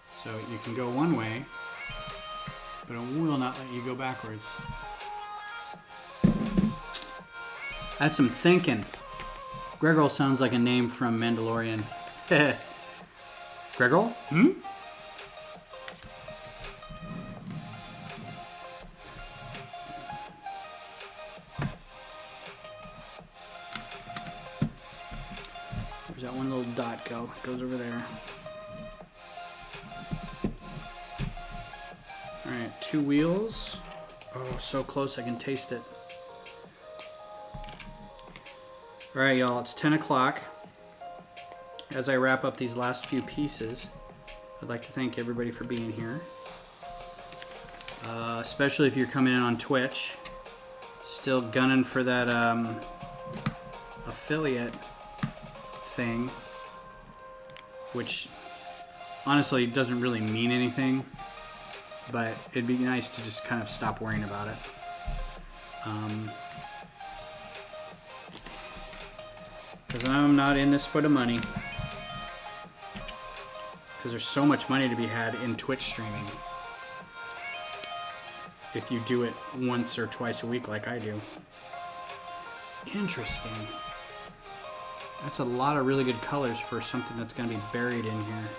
So you can go one way, but it will not let you go backwards. That's some thinking. Gregor sounds like a name from Mandalorian. Gregor? Hmm? Where's that one little dot go? It goes over there. Alright, 2 wheels. Oh, so close I can taste it. Alright, y'all, it's 10 o'clock. As I wrap up these last few pieces, I'd like to thank everybody for being here. Especially if you're coming in on Twitch. Still gunning for that affiliate thing, which honestly doesn't really mean anything, but it'd be nice to just kind of stop worrying about it. Because I'm not in this for the money. Because there's so much money to be had in Twitch streaming. If you do it once or twice a week like I do. Interesting. That's a lot of really good colors for something that's going to be buried in here.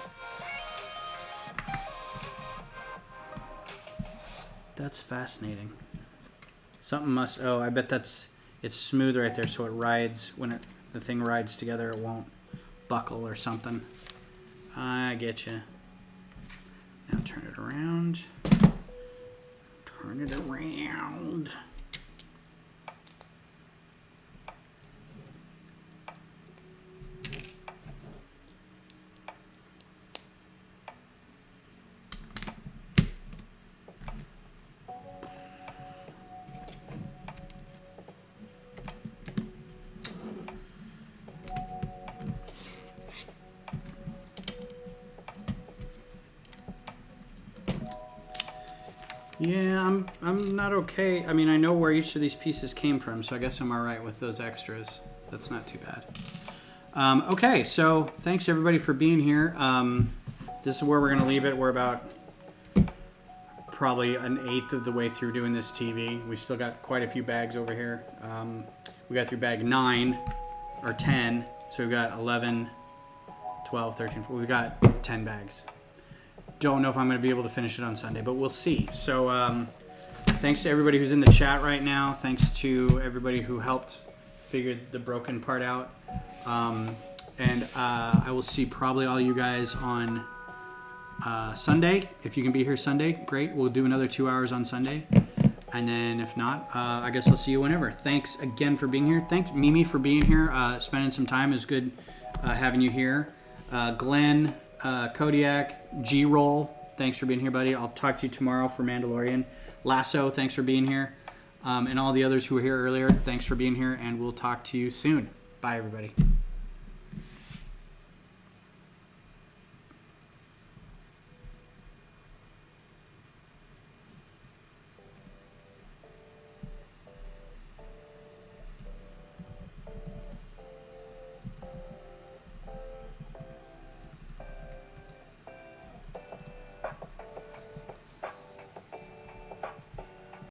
That's fascinating. Something must... Oh, I bet it's smooth right there so it rides. When the thing rides together, it won't buckle or something. I get you. Now turn it around. Turn it around. Yeah, I'm not okay. I mean, I know where each of these pieces came from, so I guess I'm all right with those extras. That's not too bad. Okay, so thanks everybody for being here. This is where we're going to leave it. We're about probably an eighth of the way through doing this TV. We still got quite a few bags over here. We got through bag 9 or 10, so we've got 11, 12, 13, 14. We've got 10 bags. Don't know if I'm going to be able to finish it on Sunday, but we'll see. So thanks to everybody who's in the chat right now. Thanks to everybody who helped figure the broken part out. And I will see probably all you guys on Sunday. If you can be here Sunday, great. We'll do another 2 hours on Sunday. And then if not, I guess I'll see you whenever. Thanks again for being here. Thanks, Mimi, for being here. Spending some time. It was good having you here. Glenn, Kodiak, G-Roll, thanks for being here, buddy. I'll talk to you tomorrow for Mandalorian. Lasso, thanks for being here. And all the others who were here earlier, thanks for being here, and we'll talk to you soon. Bye, everybody.